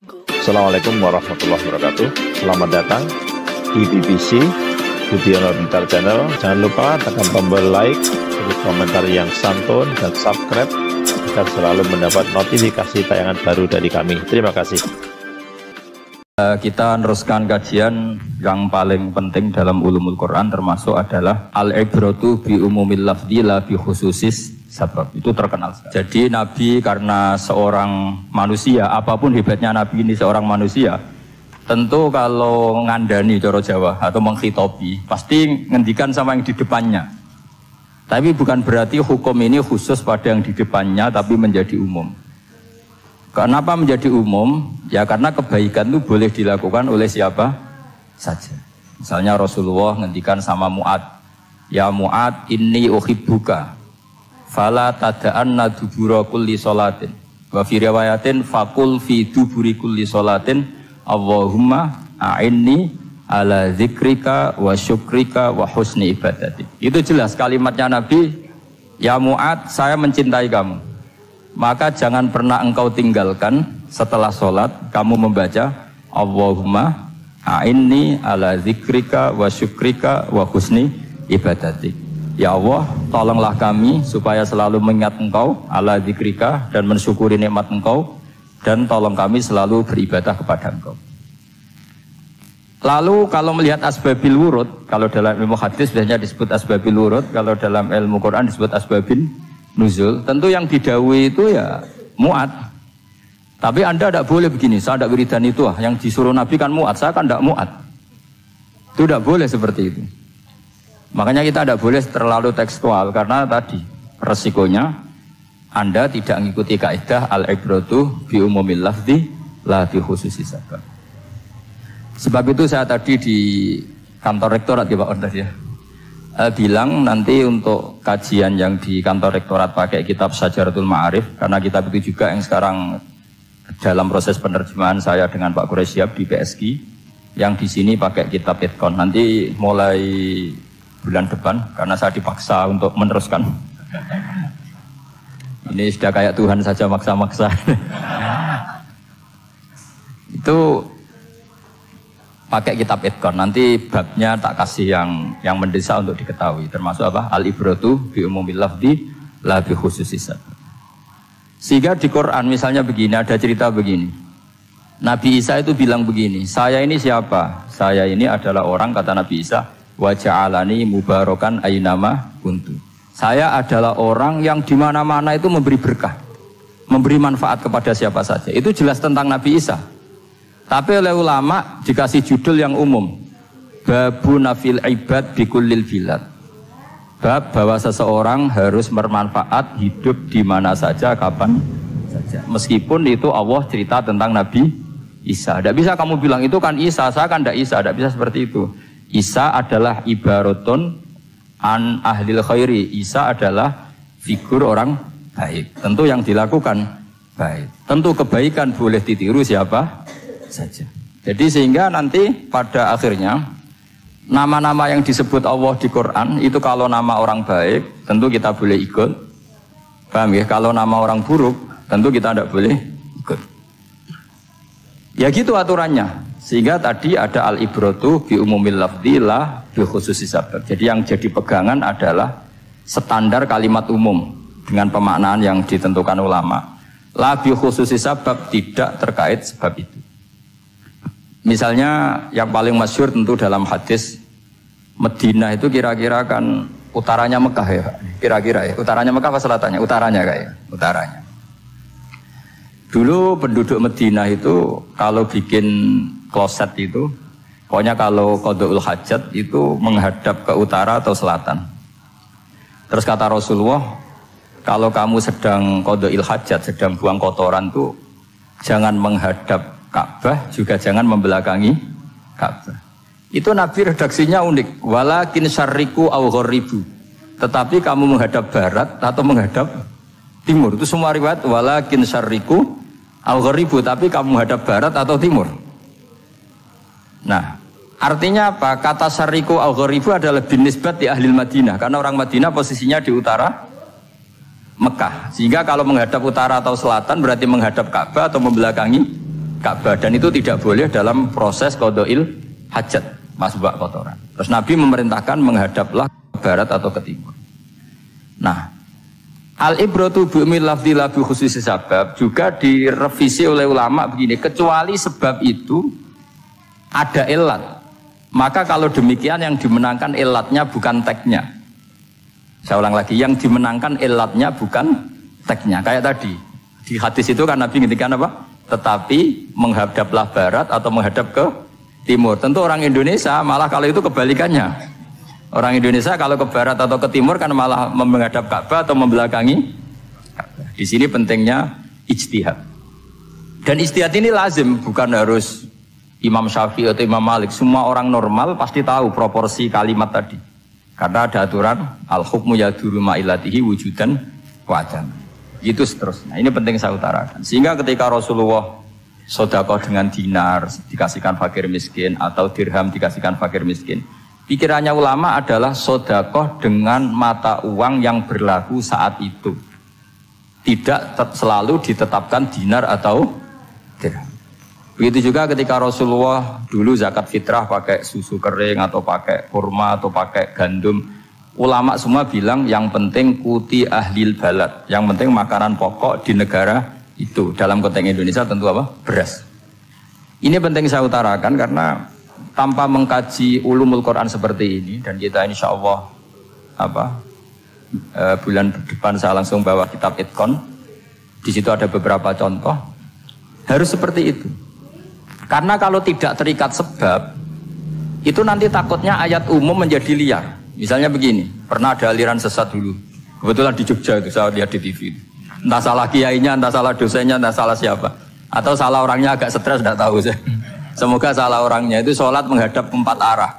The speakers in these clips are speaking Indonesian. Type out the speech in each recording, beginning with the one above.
Assalamualaikum warahmatullahi wabarakatuh. Selamat datang di BBC Budiono Pintar Channel. Jangan lupa tekan tombol like, tulis komentar yang santun, dan subscribe agar selalu mendapat notifikasi tayangan baru dari kami. Terima kasih. Kita meneruskan kajian yang paling penting dalam ulumul Quran, termasuk adalah al-ibratu bi umumil lafzi la bi khususis sabab. Itu terkenal sekali. Jadi Nabi karena seorang manusia, apapun hebatnya Nabi ini seorang manusia, tentu kalau ngandani cara Jawa atau menghitobi pasti ngendikan sama yang di depannya. Tapi bukan berarti hukum ini khusus pada yang di depannya, tapi menjadi umum. Kenapa menjadi umum? Ya karena kebaikan itu boleh dilakukan oleh siapa saja. Misalnya Rasulullah ngendikan sama Mu'ad, ya Mu'ad inni uhibbuka fala tada'anna dubura kulli sholatin wa fi riwayatin faqul fi duburi kulli sholatin Allahumma a'inni ala zikrika wa syukrika wa husni ibadati. Itu jelas kalimatnya Nabi, ya Mu'ad, saya mencintai kamu, maka jangan pernah engkau tinggalkan setelah sholat kamu membaca Allahumma a'inni ala zikrika wa syukrika wa husni ibadati. Ya Allah, tolonglah kami supaya selalu mengingat engkau ala zikrika dan mensyukuri nikmat engkau, dan tolong kami selalu beribadah kepada engkau. Lalu kalau melihat asbabil wurud, kalau dalam ilmu hadis biasanya disebut asbabil wurud, kalau dalam ilmu Quran disebut asbabin nuzul, tentu yang didhawuhi itu ya Mu'ad. Tapi Anda tidak boleh begini, saya tidak wiridan itu, yang disuruh Nabi kan Mu'ad, saya kan tidak Mu'ad. Itu tidak boleh seperti itu. Makanya kita tidak boleh terlalu tekstual, karena tadi resikonya Anda tidak mengikuti kaidah al-ibratu bi umumil lafzi la bi khususi sabab. Sebab itu saya tadi di kantor rektorat ya Pak Ordas ya, bilang nanti untuk kajian yang di kantor rektorat pakai kitab Syajaratul Ma'arif, karena kitab itu juga yang sekarang dalam proses penerjemahan saya dengan Pak Quraisyab di PSG, yang di sini pakai kitab Itqon. Nanti mulai bulan depan, karena saya dipaksa untuk meneruskan. Ini sudah kayak Tuhan saja maksa-maksa. Itu pakai kitab Itqon, nanti babnya tak kasih yang mendesak untuk diketahui, termasuk apa? Al-ibratu bi umumil lafzi la bi khususis sabab. Sehingga di Quran misalnya begini, ada cerita begini. Nabi Isa itu bilang begini, saya ini siapa? Saya ini adalah orang, kata Nabi Isa, wa ja'alani mubarakan aynama kuntu. Saya adalah orang yang di mana-mana itu memberi berkah, memberi manfaat kepada siapa saja. Itu jelas tentang Nabi Isa. Tapi oleh ulama dikasih judul yang umum, babu nafil ibad bikullil bilad. Bab bahwa seseorang harus bermanfaat hidup di mana saja, kapan saja. Meskipun itu Allah cerita tentang Nabi Isa. Tidak bisa kamu bilang itu kan Isa, saya kan tidak Isa. Tidak bisa seperti itu. Isa adalah ibaratun an ahlil khairi. Isa adalah figur orang baik. Tentu yang dilakukan baik. Tentu kebaikan boleh ditiru siapa saja. Jadi sehingga nanti pada akhirnya nama-nama yang disebut Allah di Quran itu kalau nama orang baik tentu kita boleh ikut. Paham ya? Kalau nama orang buruk tentu kita tidak boleh ikut. Ya gitu aturannya. Sehingga tadi ada al-ibratu bi umumil lafzi la bi khususi sabab. Jadi yang jadi pegangan adalah standar kalimat umum dengan pemaknaan yang ditentukan ulama. La bi khususi sabab, tidak terkait sebab itu. Misalnya yang paling masyhur tentu dalam hadis, Madinah itu kira-kira kan utaranya Mekah ya Pak? Kira-kira ya, utaranya Mekah apa selatannya? Utaranya kayak, utaranya. Dulu penduduk Madinah itu kalau bikin kloset itu, pokoknya kalau qada'ul hajat itu menghadap ke utara atau selatan. Terus kata Rasulullah, kalau kamu sedang qada'il hajat, sedang buang kotoran tuh jangan menghadap Ka'bah, juga jangan membelakangi Ka'bah. Itu Nabi redaksinya unik. Walakin syarriku au gharibu. Tetapi kamu menghadap barat atau menghadap timur. Itu semua riwayat walakin syarriku au gharibu, tapi kamu menghadap barat atau timur. Nah, artinya apa? Kata syarriku au gharibu adalah binisbat di ahli Madinah, karena orang Madinah posisinya di utara Mekah. Sehingga kalau menghadap utara atau selatan berarti menghadap Ka'bah atau membelakangi Ka'bah, dan itu tidak boleh dalam proses qada'il hajat, masbak kotoran. Terus Nabi memerintahkan menghadaplah ke barat atau ke timur. Nah, al-ibratu bi'umil lafzi la bi khususi sabab juga direvisi oleh ulama begini, kecuali sebab itu ada ilat. Maka kalau demikian yang dimenangkan ilatnya bukan teknya. Saya ulang lagi, yang dimenangkan ilatnya bukan teknya. Kayak tadi di hadis itu kan Nabi ngintikan apa? Tetapi menghadaplah barat atau menghadap ke timur. Tentu orang Indonesia malah kalau itu kebalikannya. Orang Indonesia kalau ke barat atau ke timur kan malah menghadap Ka'bah atau membelakangi Ka'bah. Di sini pentingnya ijtihad. Dan ijtihad ini lazim, bukan harus Imam Syafi'i atau Imam Malik. Semua orang normal pasti tahu proporsi kalimat tadi. Karena ada aturan al-hukmu yaduru ma'ilatihi wujudan wajan. Itu seterusnya. Ini penting saya utarakan. Sehingga ketika Rasulullah sedekah dengan dinar dikasihkan fakir miskin atau dirham dikasihkan fakir miskin, pikirannya ulama adalah sedekah dengan mata uang yang berlaku saat itu. Tidak selalu ditetapkan dinar atau dirham. Begitu juga ketika Rasulullah dulu zakat fitrah pakai susu kering atau pakai kurma atau pakai gandum. Ulama semua bilang yang penting kuti ahlil balad, yang penting makanan pokok di negara itu. Dalam konteks Indonesia tentu apa? Beras. Ini penting saya utarakan karena tanpa mengkaji ulumul Quran seperti ini, dan kita insya Allah bulan depan saya langsung bawa kitab Itqan. Di situ ada beberapa contoh. Harus seperti itu. Karena kalau tidak terikat sebab, itu nanti takutnya ayat umum menjadi liar. Misalnya begini, pernah ada aliran sesat dulu. Kebetulan di Jogja itu saya lihat di TV. Entah salah kiainya, entah salah dosennya, entah salah siapa. Atau salah orangnya agak stres, tidak tahu saya. Semoga salah orangnya itu sholat menghadap 4 arah.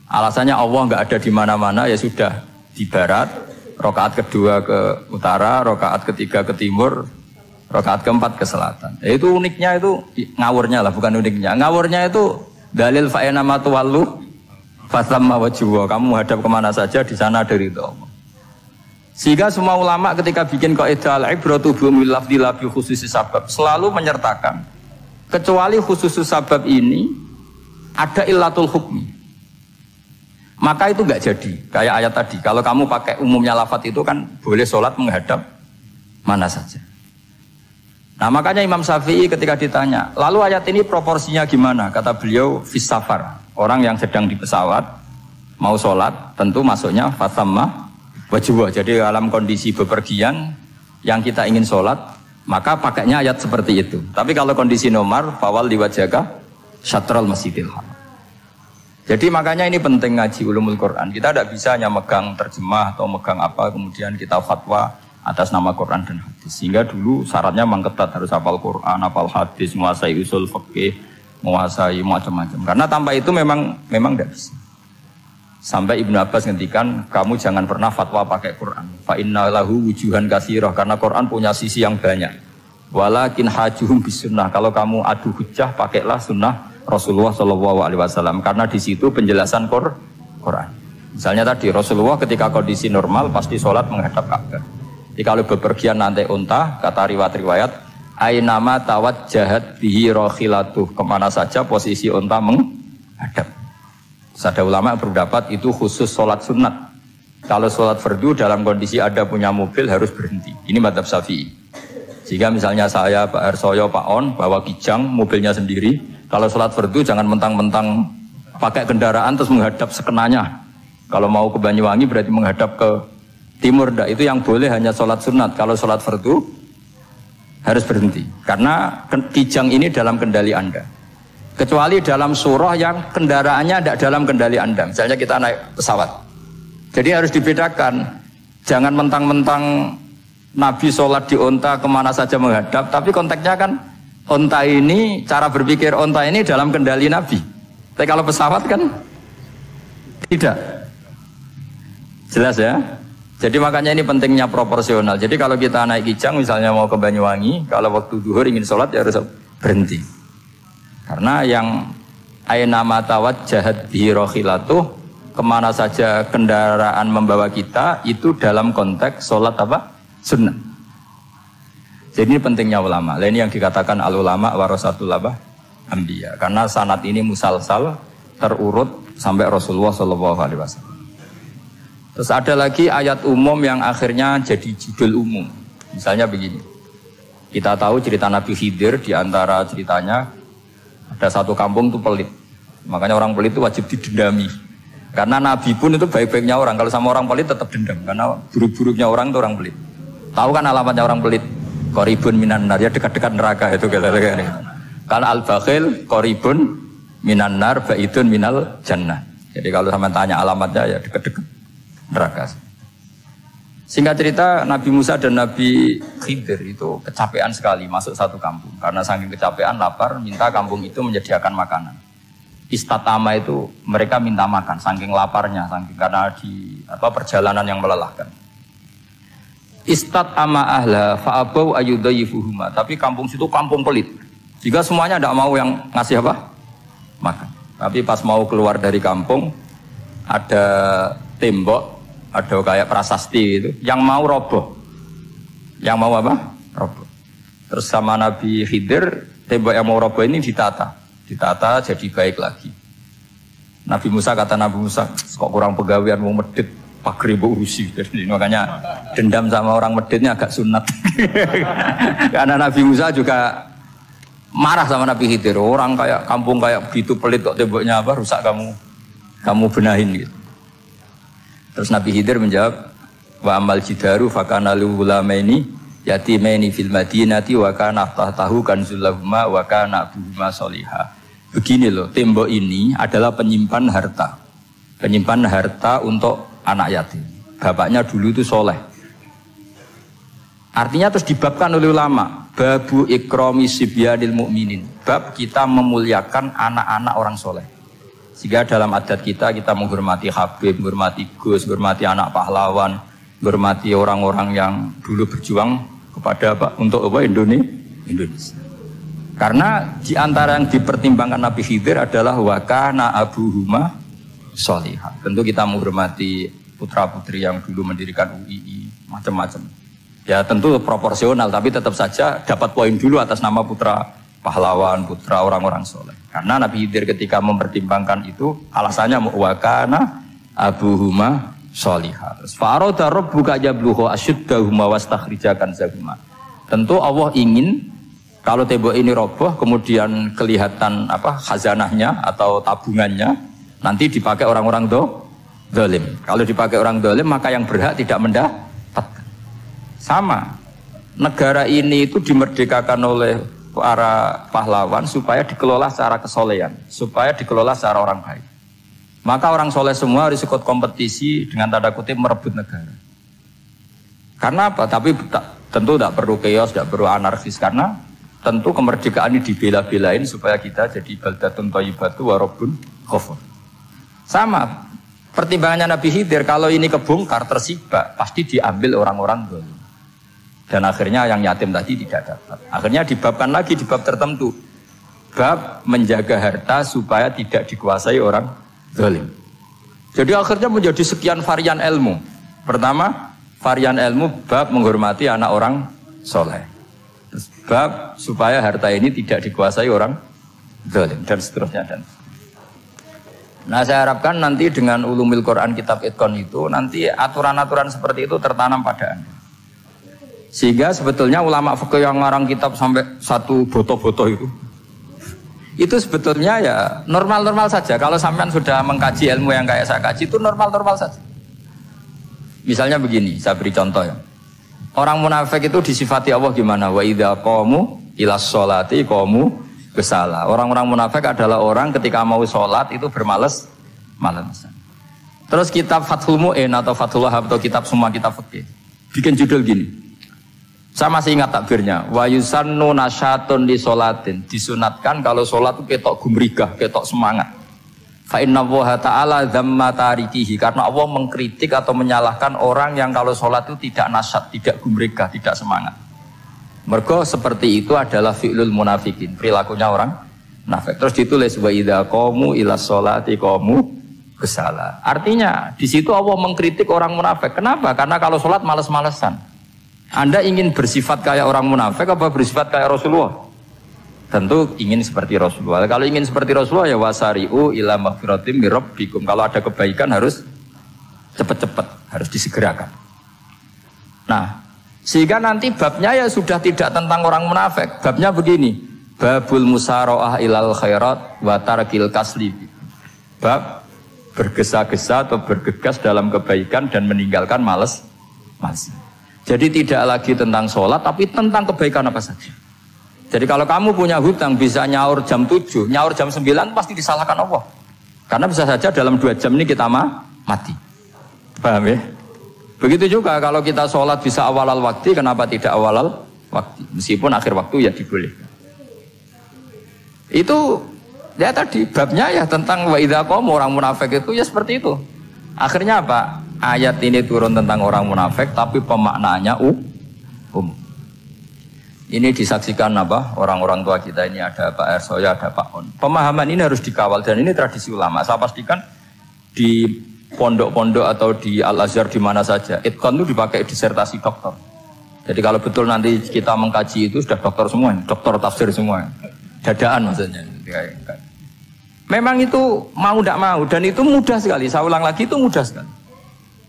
Alasannya Allah nggak ada di mana-mana, ya sudah di barat. Rakaat kedua ke utara, rakaat ketiga ke timur, rakaat keempat ke selatan. Ya, itu uniknya itu ngawurnya lah, bukan uniknya. Ngawurnya itu dalil fa'ena matuwallu fasamma wajhuwa, kamu hadap kemana saja di sana dari itu Allah. Sehingga semua ulama ketika bikin kaidah al-ibratu bi'umil lafzi la bi khususi sabab selalu menyertakan kecuali khusus sabab ini ada illatul hukmi. Maka itu enggak jadi. Kayak ayat tadi, kalau kamu pakai umumnya lafaz itu kan boleh sholat menghadap mana saja. Nah makanya Imam Syafi'i ketika ditanya, lalu ayat ini proporsinya gimana? Kata beliau, fis safar. Orang yang sedang di pesawat mau sholat tentu masuknya fasamma wajhuwa. Jadi dalam kondisi bepergian yang kita ingin sholat maka pakainya ayat seperti itu. Tapi kalau kondisi nomor fawal liwajhaka syatrul masjidil haram. Jadi makanya ini penting ngaji ulumul Quran. Kita tidak bisa hanya megang terjemah atau megang apa kemudian kita fatwa atas nama Quran dan hadis. Sehingga dulu syaratnya memang ketat, harus hafal Quran, hafal hadis, menguasai usul fikih, menguasai macam-macam. Karena tanpa itu memang tidak bisa. Sampai Ibnu Abbas ngendikan, kamu jangan pernah fatwa pakai Quran. Fa inna lahu wujuhan katsirah, karena Quran punya sisi yang banyak. Walakin hajuhum bisunnah, kalau kamu adu hujjah pakailah sunnah Rasulullah SAW, karena di situ penjelasan Quran. Misalnya tadi Rasulullah ketika kondisi normal pasti sholat menghadap Ka'bah. Jadi kalau bepergian nanti unta, kata riwayat-riwayat, ainama tawajjahat bihi rakhilatuh, kemana saja posisi unta menghadap. Ada ulama berpendapat itu khusus sholat sunat. Kalau sholat fardu dalam kondisi ada punya mobil harus berhenti. Ini madzhab Syafi'i. Jika misalnya saya, Pak Ersoyo, Pak On bawa kijang mobilnya sendiri, kalau sholat fardu jangan mentang-mentang pakai kendaraan terus menghadap sekenanya. Kalau mau ke Banyuwangi berarti menghadap ke timur, itu yang boleh hanya sholat sunat. Kalau sholat fardu harus berhenti, karena kijang ini dalam kendali Anda. Kecuali dalam surah yang kendaraannya tidak dalam kendali Anda. Misalnya kita naik pesawat. Jadi harus dibedakan. Jangan mentang-mentang Nabi sholat di onta kemana saja menghadap, tapi konteksnya kan onta ini, cara berpikir onta ini dalam kendali Nabi. Tapi kalau pesawat kan tidak. Jelas ya? Jadi makanya ini pentingnya proporsional. Jadi kalau kita naik kijang misalnya mau ke Banyuwangi, kalau waktu duhur ingin sholat ya harus berhenti. Karena yang aina matawajjahat bihi rakhilatuh, kemana saja kendaraan membawa kita itu dalam konteks sholat apa? Sunnah. Jadi ini pentingnya ulama. Ini yang dikatakan al-ulama warasatul anbiya. Karena sanad ini musalsal terurut sampai Rasulullah SAW. Terus ada lagi ayat umum yang akhirnya jadi judul umum. Misalnya begini. Kita tahu cerita Nabi Khidir, di antara ceritanya ada satu kampung itu pelit. Makanya orang pelit itu wajib didendami. Karena Nabi pun itu baik-baiknya orang. Kalau sama orang pelit tetap dendam. Karena buruk-buruknya orang itu orang pelit. Tahu kan alamatnya orang pelit? Qoribun minan nar, ya dekat-dekat neraka itu kata-kata. Kalau al-bakhil qoribun minan nar, ba'idun minal jannah. Jadi kalau sama tanya alamatnya ya dekat-dekat neraka. Singkat cerita Nabi Musa dan Nabi Khidir itu kecapean sekali masuk satu kampung. Karena saking kecapean lapar minta kampung itu menyediakan makanan. Istatama itu mereka minta makan saking laparnya, saking karena di perjalanan yang melelahkan. Istatama ahla fa'abau ayyudayifuhuma. Tapi kampung situ kampung pelit. Jika semuanya tidak mau yang ngasih apa? Makan. Tapi pas mau keluar dari kampung ada tembok, ada kayak prasasti gitu, yang mau roboh. Yang mau apa? Roboh. Terus sama Nabi Khidir, tembok yang mau roboh ini ditata jadi baik lagi. Nabi Musa kata Nabi Musa, kok kurang pegawaian mau medit, pagri urusi. Jadi makanya dendam sama orang meditnya agak sunat. Karena Nabi Musa juga marah sama Nabi Khidir, orang kayak kampung kayak begitu pelit kok temboknya apa rusak kamu benahin gitu. Terus Nabi Khidir menjawab, wa amal jidaru fakana lulamaini yatimaini fil madinati wa kana tahtahu kanzul lahuma wa kana abuhuma sholihah. Begini loh, tembok ini adalah penyimpan harta. Penyimpan harta untuk anak yatim. Bapaknya dulu itu soleh. Artinya terus dibabkan oleh ulama, babu ikrami sibyanil mu'minin. Bab kita memuliakan anak-anak orang soleh. Sehingga dalam adat kita menghormati Habib, menghormati Gus, menghormati anak pahlawan, menghormati orang-orang yang dulu berjuang kepada untuk Indonesia. Karena di antara yang dipertimbangkan Nabi Khidir adalah wakana abuhuma sholihah. Tentu kita menghormati putra-putri yang dulu mendirikan UII, macam-macam. Ya tentu proporsional, tapi tetap saja dapat poin dulu atas nama putra pahlawan, putra orang-orang soleh. Karena Nabi Khidir ketika mempertimbangkan itu, alasannya wakana abuhuma sholihah. Fa'arada rabbuka yablughu ashuddahuma wastakhrijakan zahuma. Tentu Allah ingin kalau tembok ini roboh, kemudian kelihatan khazanahnya atau tabungannya, nanti dipakai orang-orang zalim. Kalau dipakai orang zalim, maka yang berhak tidak mendapatkan. Sama, negara ini itu dimerdekakan oleh para pahlawan supaya dikelola secara kesolehan, supaya dikelola secara orang baik. Maka orang soleh semua harus ikut kompetisi dengan tanda kutip merebut negara. Karena apa? Tapi tentu tidak perlu chaos, tidak perlu anarkis, karena tentu kemerdekaan ini dibela-belain supaya kita jadi baldatun thayyibatu wa rabbun ghafur. Sama, pertimbangannya Nabi Khidir, kalau ini kebongkar tersibak, pasti diambil orang-orang zalim. Dan akhirnya yang yatim tadi tidak dapat. Akhirnya dibabkan lagi di bab tertentu. Bab menjaga harta supaya tidak dikuasai orang zalim. Jadi akhirnya menjadi sekian varian ilmu. Pertama, varian ilmu bab menghormati anak orang soleh. Bab supaya harta ini tidak dikuasai orang zalim dan seterusnya Nah saya harapkan nanti dengan ulumil Quran kitab Itqan itu nanti aturan-aturan seperti itu tertanam pada Anda. Sehingga sebetulnya ulama fikih yang ngarang kitab sampai satu boto-boto itu sebetulnya ya normal-normal saja. Kalau sampean sudah mengkaji ilmu yang kayak saya kaji itu normal-normal saja. Misalnya begini, saya beri contoh ya. Orang munafik itu disifati Allah gimana? Wa idza qamu ilas sholati qamu kusala. Orang-orang munafik adalah orang ketika mau sholat itu bermalas-malasan. Terus kitab Fathul Mu'in atau Fathul Wahab atau kitab semua kitab fikih bikin judul gini. Saya masih ingat takbirnya. Wa yusannu nasyatun li sholatin. Disunatkan kalau sholat itu ketok gumrigah, ketok semangat. Fa inna Allaha ta'ala dzamma tarikihi, karena Allah mengkritik atau menyalahkan orang yang kalau sholat itu tidak nasyat, tidak gumrigah, tidak semangat. Mergo seperti itu adalah fi'lul munafikin, perilakunya orang munafik. Terus ditulis wa idza qamu ila sholati qamu kusala. Artinya di situ Allah mengkritik orang munafik. Kenapa? Karena kalau sholat malas-malesan. Anda ingin bersifat kayak orang munafik apa bersifat kayak Rasulullah? Tentu ingin seperti Rasulullah. Kalau ingin seperti Rasulullah ya wasari'u ila maghfiratim mir rabbikum. Kalau ada kebaikan harus cepat-cepat, harus disegerakan. Nah, sehingga nanti babnya ya sudah tidak tentang orang munafik. Babnya begini, babul musara'ah ilal khairat wa tarkil kasli. Bab bergesa-gesa atau bergegas dalam kebaikan dan meninggalkan malas. Jadi tidak lagi tentang sholat, tapi tentang kebaikan apa saja. Jadi kalau kamu punya hutang bisa nyaur jam 7, nyaur jam 9 pasti disalahkan Allah. Karena bisa saja dalam 2 jam ini kita mati. Paham ya? Begitu juga kalau kita sholat bisa awalal waktu, kenapa tidak awalal waktu? Meskipun akhir waktu ya dibolehkan. Itu ya tadi babnya ya tentang wa idza qamu, orang munafik itu ya seperti itu. Akhirnya apa? Ayat ini turun tentang orang munafik tapi pemaknaannya umum. Ini disaksikan apa? Orang-orang tua kita ini ada Pak Ersoya, ada Pak On. Pemahaman ini harus dikawal dan ini tradisi ulama. Saya pastikan di pondok-pondok atau di Al-Azhar di mana saja, itqan itu dipakai disertasi doktor. Jadi kalau betul nanti kita mengkaji itu sudah doktor semua, doktor tafsir semua. Dadaan maksudnya. Memang itu mau tidak mau dan itu mudah sekali. Saya ulang lagi itu mudah sekali.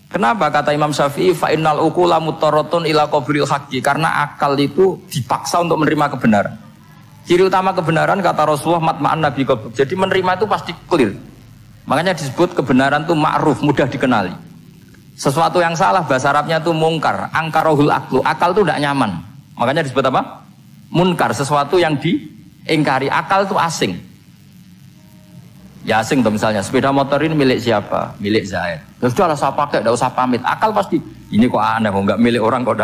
Kenapa kata Imam Syafi'i fa innal uqula mutarratun ila qabril haqqi, karena akal itu dipaksa untuk menerima kebenaran. Ciri utama kebenaran kata Rasulullah matma'an nabi qabr. Jadi menerima itu pasti clear. Makanya disebut kebenaran itu ma'ruf, mudah dikenali. Sesuatu yang salah bahasa Arabnya itu mungkar, angkarohul aklu. Akal itu tidak nyaman. Makanya disebut apa? Munkar, sesuatu yang diingkari. Akal itu asing. Ya asing tuh misalnya, sepeda motor ini milik siapa? Milik Zaid. Ya sudah lah saya pakai, tidak usah pamit. Akal pasti, ini kok aneh, kok nggak milik orang kok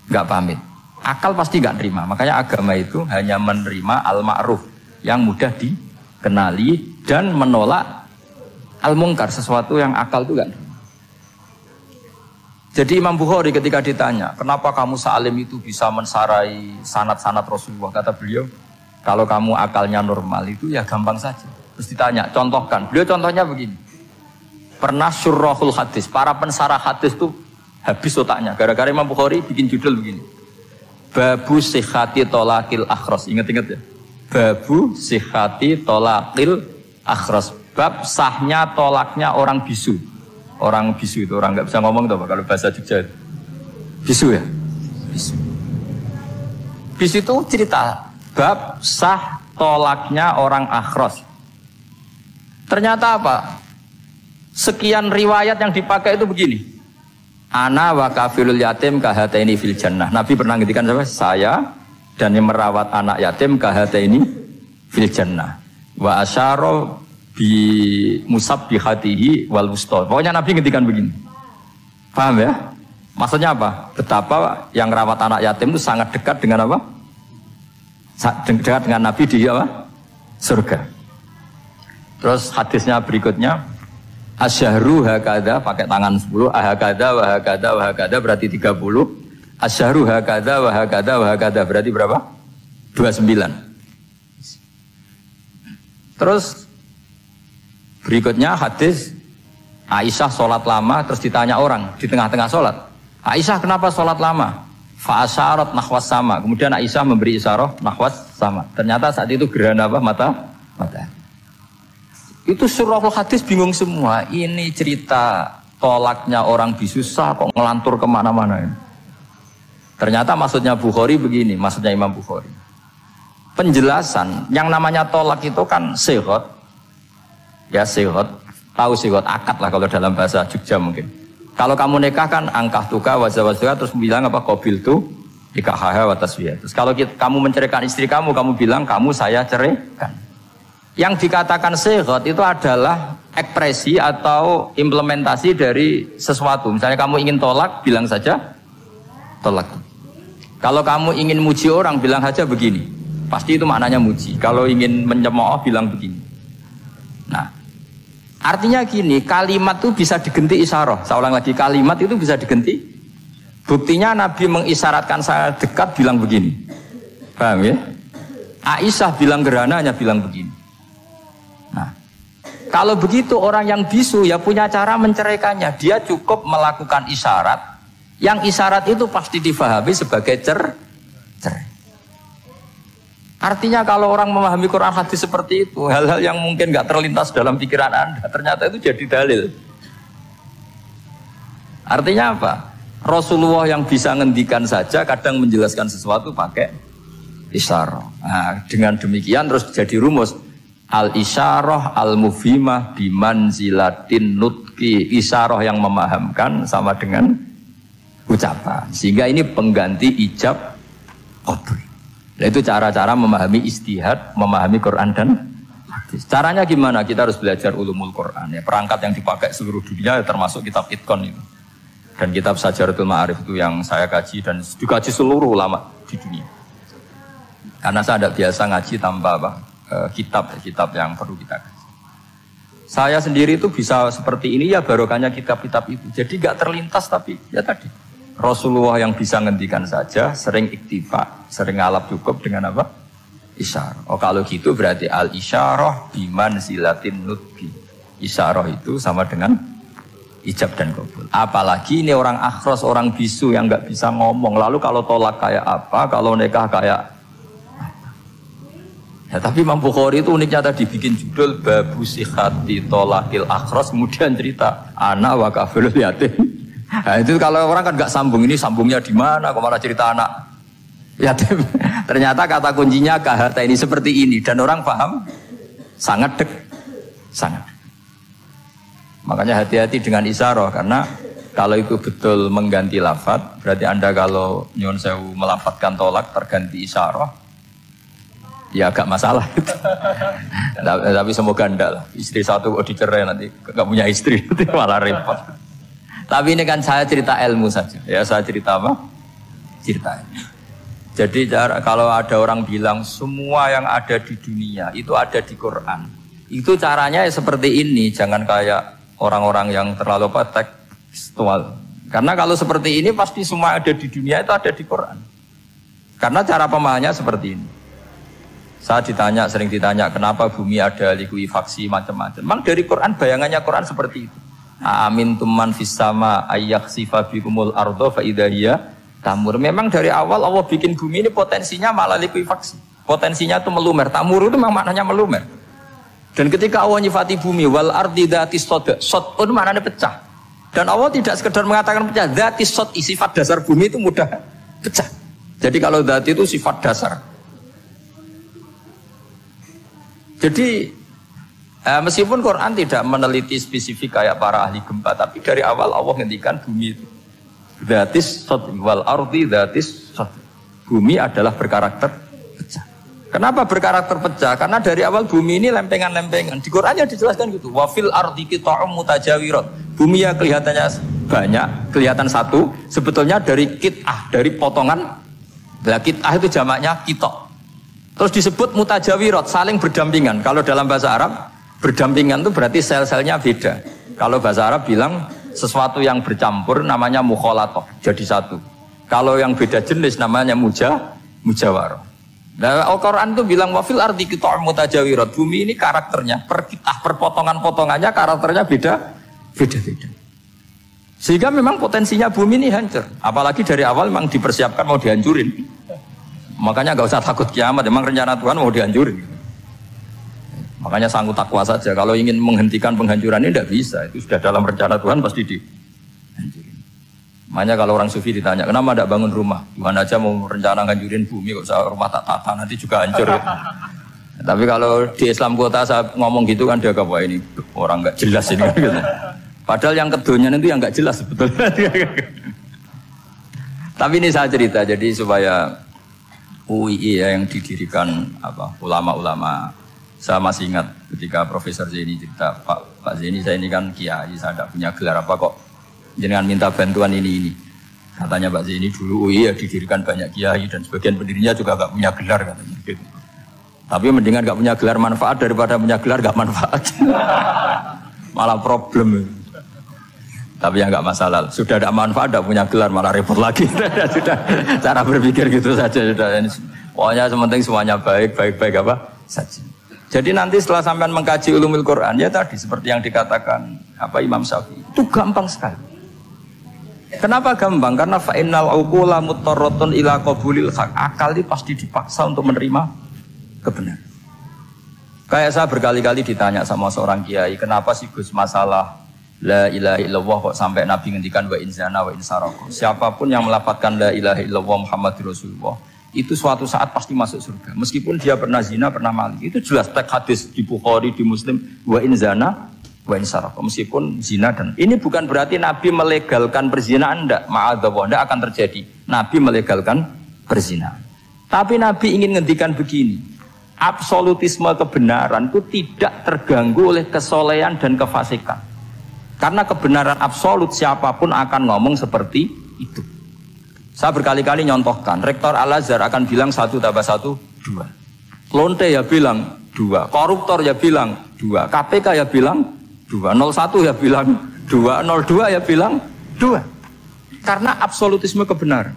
nggak pamit. Akal pasti nggak terima. Makanya agama itu hanya menerima al-ma'ruf yang mudah dikenali dan menolak al-mungkar, sesuatu yang akal itu nggak terima. Jadi Imam Bukhari ketika ditanya, kenapa kamu salim itu bisa mensarai sanad-sanad Rasulullah? Kata beliau, kalau kamu akalnya normal itu ya gampang saja. Terus ditanya, contohkan. Beliau contohnya begini. Pernah syurrahul hadis, para pensarah hadis itu habis otaknya. Gara-gara Imam Bukhari bikin judul begini. Babu sihhati tolakil akhros. Ingat-ingat ya. Babu sihhati tolakil akhros. Bab sahnya tolaknya orang bisu. Orang bisu itu orang nggak bisa ngomong tuh kalau bahasa Jogja itu. Bisu ya? Bisu. Bisu itu cerita bab sah tolaknya orang akhros. Ternyata apa? Sekian riwayat yang dipakai itu begini. Ana wa kafilul yatim kahataini fil jannah. Nabi pernah ngendikan saya dan yang merawat anak yatim kahataini fil jannah. Wa asyara bi musabbihatihi wal wusta. Pokoknya Nabi ngendikan begini. Paham ya? Maksudnya apa? Betapa yang rawat anak yatim itu sangat dekat dengan apa? Dekat dengan Nabi di apa? Surga. Terus hadisnya berikutnya asyahru hakada pakai tangan 10, ahakada wa hakada wa hakada berarti 30. Asyahru hakada wa hakada wa hakada berarti berapa? 29. Terus berikutnya hadis Aisyah sholat lama, terus ditanya orang di tengah-tengah sholat, Aisyah kenapa sholat lama? Fa'asyarat nahwas sama. Kemudian Aisyah memberi isyarah nahwas sama. Ternyata saat itu gerhana apa? Mata. Itu surahul hadis bingung semua. Ini cerita tolaknya orang bisusah kok ngelantur kemana-mana. Ternyata maksudnya Bukhari begini, maksudnya Imam Bukhari. Penjelasan yang namanya tolak itu kan sihot. Ya sihot, tahu sihot akad lah kalau dalam bahasa Jogja mungkin. Kalau kamu nikah kan angkah tuka wazawazwa terus bilang apa qabil tu nikahha wa taswiyah. Terus kalau kamu menceraikan istri kamu bilang kamu saya ceraikan. Yang dikatakan sihot itu adalah ekspresi atau implementasi dari sesuatu. Misalnya kamu ingin tolak, bilang saja tolak. Kalau kamu ingin muji orang, bilang saja begini. Pasti itu maknanya muji. Kalau ingin menyemooh, bilang begini. Nah, artinya gini, kalimat itu bisa diganti isyarah. Saya ulang lagi, kalimat itu bisa diganti. Buktinya Nabi mengisyaratkan saya dekat, bilang begini. Paham ya? Aisyah bilang gerhana, hanya bilang begini. Nah, kalau begitu orang yang bisu ya punya cara menceraikannya. Dia cukup melakukan isyarat Yang isyarat itu pasti difahami sebagai cerai. Artinya kalau orang memahami Quran hadis seperti itu, hal-hal yang mungkin nggak terlintas dalam pikiran Anda, ternyata itu jadi dalil. Artinya apa? Rasulullah yang bisa ngendikan saja kadang menjelaskan sesuatu pakai isyarah. Nah, dengan demikian terus jadi rumus al-isyarah al-mufhimah bimanzilatin nutqi. Isyarah yang memahamkan sama dengan ucapan. Sehingga ini pengganti ijab qabul. Nah, itu cara-cara memahami istihad, memahami Quran dan hadis. Caranya gimana? Kita harus belajar ulumul Quran. Ya, perangkat yang dipakai seluruh dunia termasuk kitab Itqan itu. Dan kitab Sajaratul Ma'arif itu yang saya kaji dan dikaji seluruh ulama di dunia. Karena saya tidak biasa ngaji tanpa kitab yang perlu kita kaji. Saya sendiri itu bisa seperti ini ya barokahnya kitab-kitab itu. Jadi gak terlintas tapi ya tadi. Rasulullah yang bisa ngendikan saja, sering iktifa, sering alap cukup dengan apa? Isyarah. Oh kalau gitu berarti al-isyarah bimanzilatin nutqi. Isyarah itu sama dengan ijab dan qabul. Apalagi ini orang akhros, orang bisu yang nggak bisa ngomong. Lalu kalau tolak kayak apa, kalau nikah kayak apa? Ya, tapi Imam Bukhari itu uniknya tadi bikin judul Babu Sihati Tolakil Akhros, kemudian cerita anak wa kafilul yatim. Nah, itu kalau orang kan nggak sambung, ini sambungnya di mana? Kok malah cerita anak yatim? Ternyata kata kuncinya kahata ini seperti ini dan orang paham sangat sangat. Makanya hati-hati dengan isyarah karena kalau itu betul mengganti lafaz, berarti Anda kalau nyun sewu melafadzkan tolak terganti isyarah, ya agak masalah. Tapi semoga enggak lah. Istri satu kok dicerai nanti nggak punya istri, nanti malah repot. Tapi ini kan saya cerita ilmu saja. Ya saya cerita apa? Cerita. Jadi kalau ada orang bilang semua yang ada di dunia itu ada di Quran. Itu caranya seperti ini. Jangan kayak orang-orang yang terlalu tekstual. Karena kalau seperti ini pasti semua ada di dunia itu ada di Quran. Karena cara pemahamannya seperti ini. Saya sering ditanya kenapa bumi ada likuifaksi macam-macam. Memang dari Quran bayangannya Quran seperti itu. Amin tuman fis sama ayyakhsifa bikumul ardo fa idahiyya tamur. Memang dari awal Allah bikin bumi ini potensinya malah likuifaksi. Potensinya itu melumer. Tamur itu memang maknanya melumer. Dan ketika Allah nyifati bumi wal ardi dzatis sod, sod itu maknanya pecah. Dan Allah tidak sekedar mengatakan pecah, dzatis sod, sifat dasar bumi itu mudah pecah. Jadi kalau dzati itu sifat dasar. Jadi meskipun Quran tidak meneliti spesifik kayak para ahli gempa, tapi dari awal Allah ngendikan bumi itu dzatis sod wal ardi dzatis sod. Bumi adalah berkarakter pecah. Kenapa berkarakter pecah? Karena dari awal bumi ini lempengan-lempengan. Di Qurannya dijelaskan gitu. Wa fil ardi qita'um mutajawirat. Bumi ya kelihatannya banyak, kelihatan satu, sebetulnya dari qit'ah, dari potongan. Lah qit'ah itu jamaknya qita'. Terus disebut mutajawirat, saling berdampingan. Kalau dalam bahasa Arab berdampingan itu berarti sel-selnya beda. Kalau bahasa Arab bilang sesuatu yang bercampur namanya mukhalatoh, jadi satu. Kalau yang beda jenis namanya mujawarah. Nah, Al-Quran itu bilang wafil ardi qita'um mutajawirat. Bumi ini karakternya per potongan-potongannya karakternya beda-beda. Sehingga memang potensinya bumi ini hancur. Apalagi dari awal memang dipersiapkan mau dihancurin. Makanya nggak usah takut kiamat. Memang rencana Tuhan mau dihancurin. Makanya sanggup takwa saja. Kalau ingin menghentikan penghancuran ini tidak bisa. Itu sudah dalam rencana Tuhan pasti dihancurin. Makanya kalau orang sufi ditanya, kenapa tidak bangun rumah? Tuhan aja mau rencana ngancurin bumi, kok saya rumah tak tata nanti juga hancur. Ya. Tapi kalau di Islam kota saya ngomong gitu kan dia kata, wah ini orang nggak jelas ini. Gitu. Padahal yang kedonyan itu yang nggak jelas sebetulnya. Tapi ini saya cerita, jadi supaya UII ya, yang didirikan ulama-ulama. Saya masih ingat ketika Profesor Zaini cerita, Pak Zaini saya ini kan kiai, saya tidak punya gelar apa kok. Jangan minta bantuan ini. Katanya Pak Zaini dulu UI ya didirikan banyak kiai dan sebagian pendirinya juga gak punya gelar katanya. Gitu. Tapi mendingan gak punya gelar manfaat daripada punya gelar gak manfaat. Malah problem. Tapi ya gak masalah. Sudah ada manfaat, gak punya gelar malah repot lagi. Sudah cara berpikir gitu saja. Sudah. Pokoknya sementing semuanya baik apa saja. Jadi nanti setelah sampean mengkaji ulumul Quran ya tadi seperti yang dikatakan Imam Syafi'i itu gampang sekali. Kenapa gampang? Karena fa'innal uqula muttarratun ila qabulil haq. Akal itu pasti dipaksa untuk menerima kebenaran. Kayak saya berkali-kali ditanya sama seorang kiai, kenapa sih Gus masalah la ilaha illallah kok sampai Nabi ngendikan wa in zana wa in saraka. Siapapun yang melafadzkan la ilaha illallah Muhammadur Rasulullah itu suatu saat pasti masuk surga. Meskipun dia pernah zina, pernah maling. Itu jelas teks hadis di Bukhari, di Muslim, wa in zana wa in saraka. Meskipun zina dan ini bukan berarti Nabi melegalkan perzinahan, enggak, ma'adzallah, enggak akan terjadi. Nabi melegalkan perzinahan. Tapi Nabi ingin ngendikan begini, absolutisme kebenaran itu tidak terganggu oleh kesolehan dan kefasikan. Karena kebenaran absolut siapapun akan ngomong seperti itu. Saya berkali-kali nyontohkan, Rektor Al-Azhar akan bilang 1 tambah 1, 2. Lonte ya bilang 2, koruptor ya bilang 2, KPK ya bilang 2, 01 ya bilang 2, 02 ya bilang 2. Karena absolutisme kebenaran.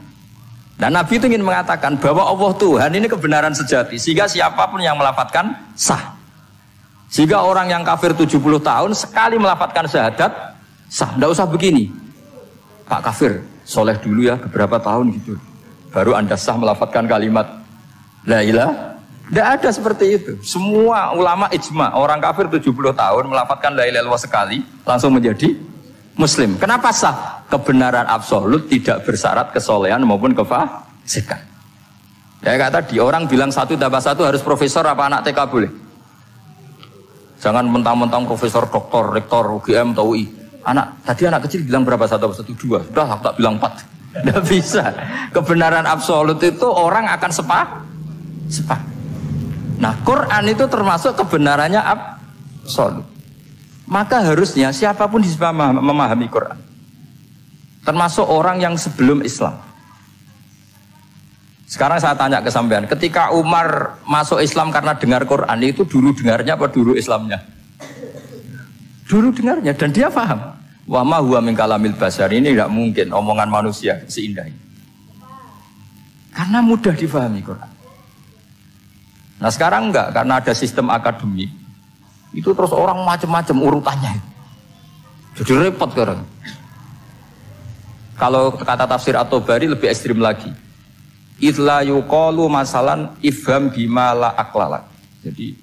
Dan Nabi itu ingin mengatakan bahwa Allah Tuhan ini kebenaran sejati. Sehingga siapapun yang melafadzkan sah. Sehingga orang yang kafir 70 tahun sekali melafadzkan syahadat sah. Tidak usah begini, Pak kafir, soleh dulu ya beberapa tahun gitu, baru Anda sah melafadzkan kalimat la ilaha. Tidak ada seperti itu. Semua ulama ijma, orang kafir 70 tahun melafadzkan la ilaha illallah sekali langsung menjadi Muslim. Kenapa sah? Kebenaran absolut tidak bersyarat kesolehan maupun kefasikan. Ya kayak tadi, orang bilang 1 tambah 1 harus profesor apa anak TK boleh? Jangan mentang-mentang profesor, doktor, rektor, UGM, atau UI. Tadi anak kecil bilang berapa 1 tambah 1? 2. Sudah, aku tak bilang 4. Tidak bisa. Kebenaran absolut itu orang akan sepakat. Nah, Quran itu termasuk kebenarannya absolut. Maka harusnya siapapun bisa memahami Quran. Termasuk orang yang sebelum Islam. Sekarang saya tanya ke sampean, ketika Umar masuk Islam karena dengar Quran, itu dulu dengarnya apa dulu Islamnya? Dulu dengarnya, dan dia paham. Wa ma huwa min kalamil basar, ini tidak mungkin omongan manusia seindah ini. Karena mudah difahami Quran. Nah sekarang enggak, karena ada sistem akademik. Itu terus orang macam-macam urutannya. Jadi repot sekarang. Kalau kata tafsir At-Tabari lebih ekstrim lagi. Idla yuqalu masalan ifham bima la aqlala. Jadi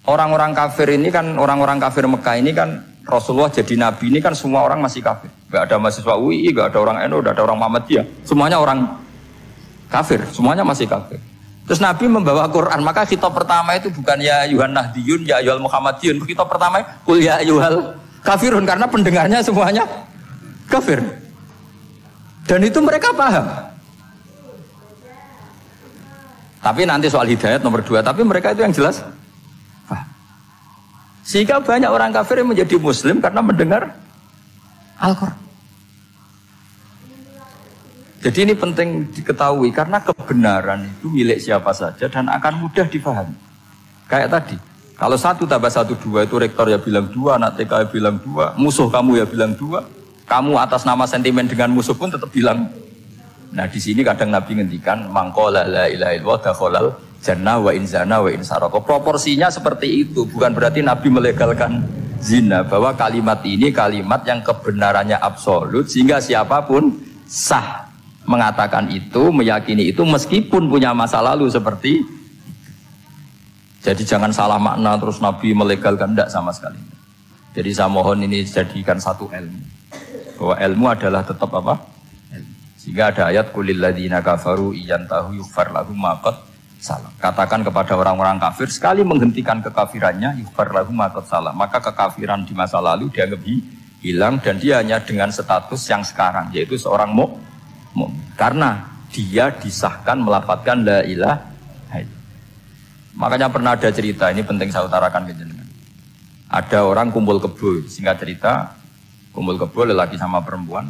orang-orang kafir ini kan, orang-orang kafir Mekah ini kan, Rasulullah jadi nabi ini kan semua orang masih kafir. Enggak ada mahasiswa UI, enggak ada orang NU, enggak ada orang Muhammadiyah. Semuanya orang kafir, semuanya masih kafir. Terus Nabi membawa Quran, maka khitab pertama itu bukan ya ayyuhan nahdiyun, ya ayyuhal muhammadiyun. Khitab pertama qul ya ayyuhal kafirun, karena pendengarnya semuanya kafir. Dan itu mereka paham. Tapi nanti soal hidayat nomor 2, tapi mereka itu yang jelas paham. Sehingga banyak orang kafir yang menjadi muslim karena mendengar Al-Quran. Jadi ini penting diketahui karena kebenaran itu milik siapa saja dan akan mudah difahami. Kayak tadi, kalau 1 tambah 1 2 itu rektor ya bilang 2, anak TK ya bilang 2, musuh kamu ya bilang 2, kamu atas nama sentimen dengan musuh pun tetap bilang. Nah di sini kadang Nabi ngendikan mangqala la ilaha illallah dakhalal jannah wa in zana wa in saraka. Proporsinya seperti itu, bukan berarti Nabi melegalkan zina, bahwa kalimat ini kalimat yang kebenarannya absolut sehingga siapapun sah mengatakan itu, meyakini itu meskipun punya masa lalu seperti itu. Jadi jangan salah makna terus Nabi melegalkan, tidak sama sekali. Jadi saya mohon ini jadikan satu ilmu, bahwa ilmu adalah tetap apa? Sehingga ada ayat qulil ladzina kafaru iyantahu yughfar lahum ma qad salam. Katakan kepada orang-orang kafir sekali menghentikan kekafirannya yughfar lahum ma qad salam, maka kekafiran di masa lalu dianggap hilang dan dia hanya dengan status yang sekarang, yaitu seorang mukmin. Karena dia disahkan melafadzkan la ilaha illallah. Makanya pernah ada cerita, ini penting saya utarakan ke jenengan. Ada orang kumpul kebo, singkat cerita, kumpul kebo lelaki sama perempuan.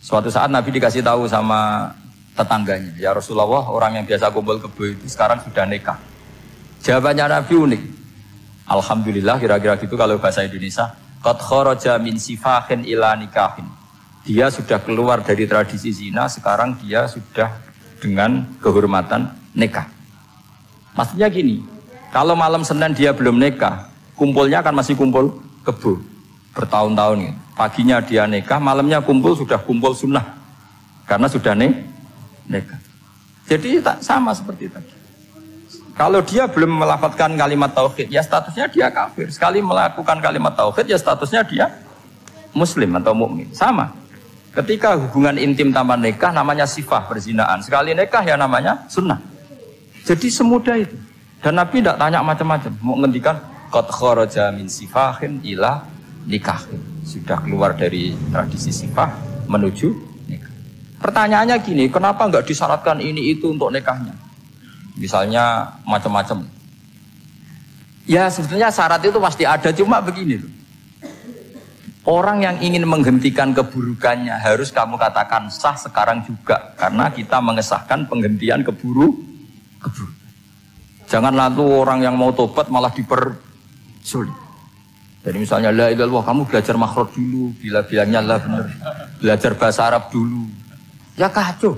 Suatu saat Nabi dikasih tahu sama tetangganya, ya Rasulullah, orang yang biasa kumpul kebo itu sekarang sudah nikah. Jawabannya Nabi unik. Alhamdulillah, kira-kira gitu kalau bahasa Indonesia. Qad kharaja min sifahin ila nikahin. Dia sudah keluar dari tradisi zina, sekarang dia sudah dengan kehormatan nikah. Maksudnya gini, kalau malam Senin dia belum nikah, kumpulnya kan masih kumpul kebo. bertahun-tahun gitu. Paginya dia nikah, malamnya sudah kumpul sunnah karena sudah nikah. Jadi tak sama seperti tadi. Kalau dia belum melafalkan kalimat tauhid, ya statusnya dia kafir. Sekali melakukan kalimat tauhid, ya statusnya dia muslim atau mukmin. Sama. Ketika hubungan intim tanpa nikah namanya sifah perzinaan. Sekali nikah ya namanya sunnah. Jadi semudah itu. Dan Nabi tidak tanya macam-macam. Mau ngendikan qad kharaja min sifahin ila nikahin. Sudah keluar dari tradisi sifah menuju nikah. Pertanyaannya gini, kenapa enggak disyaratkan ini itu untuk nikahnya? Misalnya macam-macam. Ya sebetulnya syarat itu pasti ada, cuma begini loh. Orang yang ingin menghentikan keburukannya harus kamu katakan sah sekarang juga. Karena kita mengesahkan penghentian keburukan. Jangan lalu orang yang mau tobat malah dipersulit. Jadi misalnya la ilaha illallah, kamu belajar makhraj dulu, bilangnya la benar. Belajar bahasa Arab dulu. Ya kacau.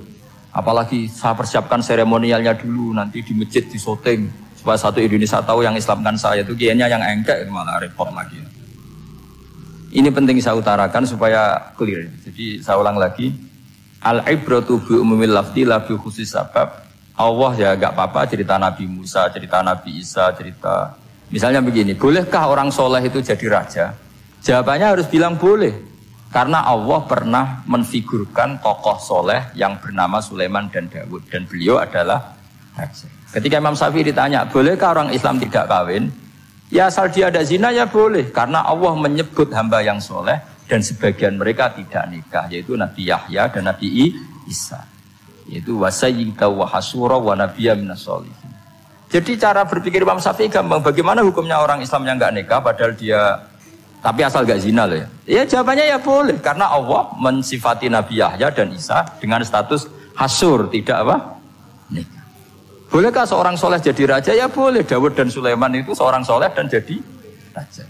Apalagi saya persiapkan seremonialnya dulu, nanti di masjid di syuting supaya satu Indonesia tahu yang Islamkan saya itu kiainya yang engkek, malah repot lagi. Ini penting saya utarakan supaya clear. Jadi saya ulang lagi, al-ibratu bi umumil lafzi la bi khusus sabab. Allah ya enggak apa-apa cerita Nabi Musa, cerita Nabi Isa, cerita misalnya begini, bolehkah orang soleh itu jadi raja? Jawabannya harus bilang boleh. Karena Allah pernah menfigurkan tokoh soleh yang bernama Sulaiman dan Daud. Dan beliau adalah raja. Ketika Imam Syafi'i ditanya, bolehkah orang Islam tidak kawin? Ya asal dia ada zina ya boleh. Karena Allah menyebut hamba yang soleh dan sebagian mereka tidak nikah. Yaitu Nabi Yahya dan Nabi Isa. Yaitu wasayyida wa hasura wa nabiyya minas sholihin. Jadi cara berpikir Imam Syafi'i gampang. Bagaimana hukumnya orang Islam yang enggak nikah padahal dia tapi asal enggak zina loh ya. Ya jawabannya ya boleh karena Allah mensifati Nabi Yahya dan Isa dengan status hasur, tidak apa? Nikah. Bolehkah seorang soleh jadi raja? Ya boleh. Daud dan Sulaiman itu seorang soleh dan jadi raja.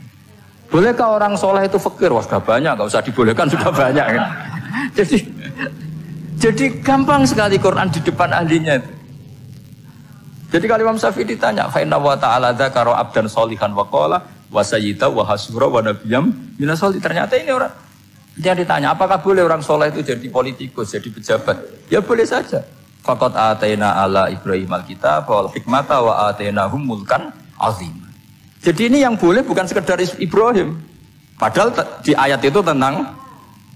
Bolehkah orang soleh itu fakir? Wah sudah banyak, enggak usah dibolehkan sudah banyak kan. Jadi gampang sekali Quran di depan ahlinya itu. Jadi kalau Imam Syafi'i ditanya, fa inna wa ta'ala dzakara abdan sholihan wa qala wa sayyida wa hasura wa nabiyyam minas sholihin. Ternyata ini orang dia ditanya, apakah boleh orang soleh itu jadi politikus, jadi pejabat? Ya boleh saja. Faqad ataina ala Ibrahim al-kitab wal hikmata wa atainahum mulkan azim. Jadi ini yang boleh bukan sekedar Ibrahim. Padahal di ayat itu tentang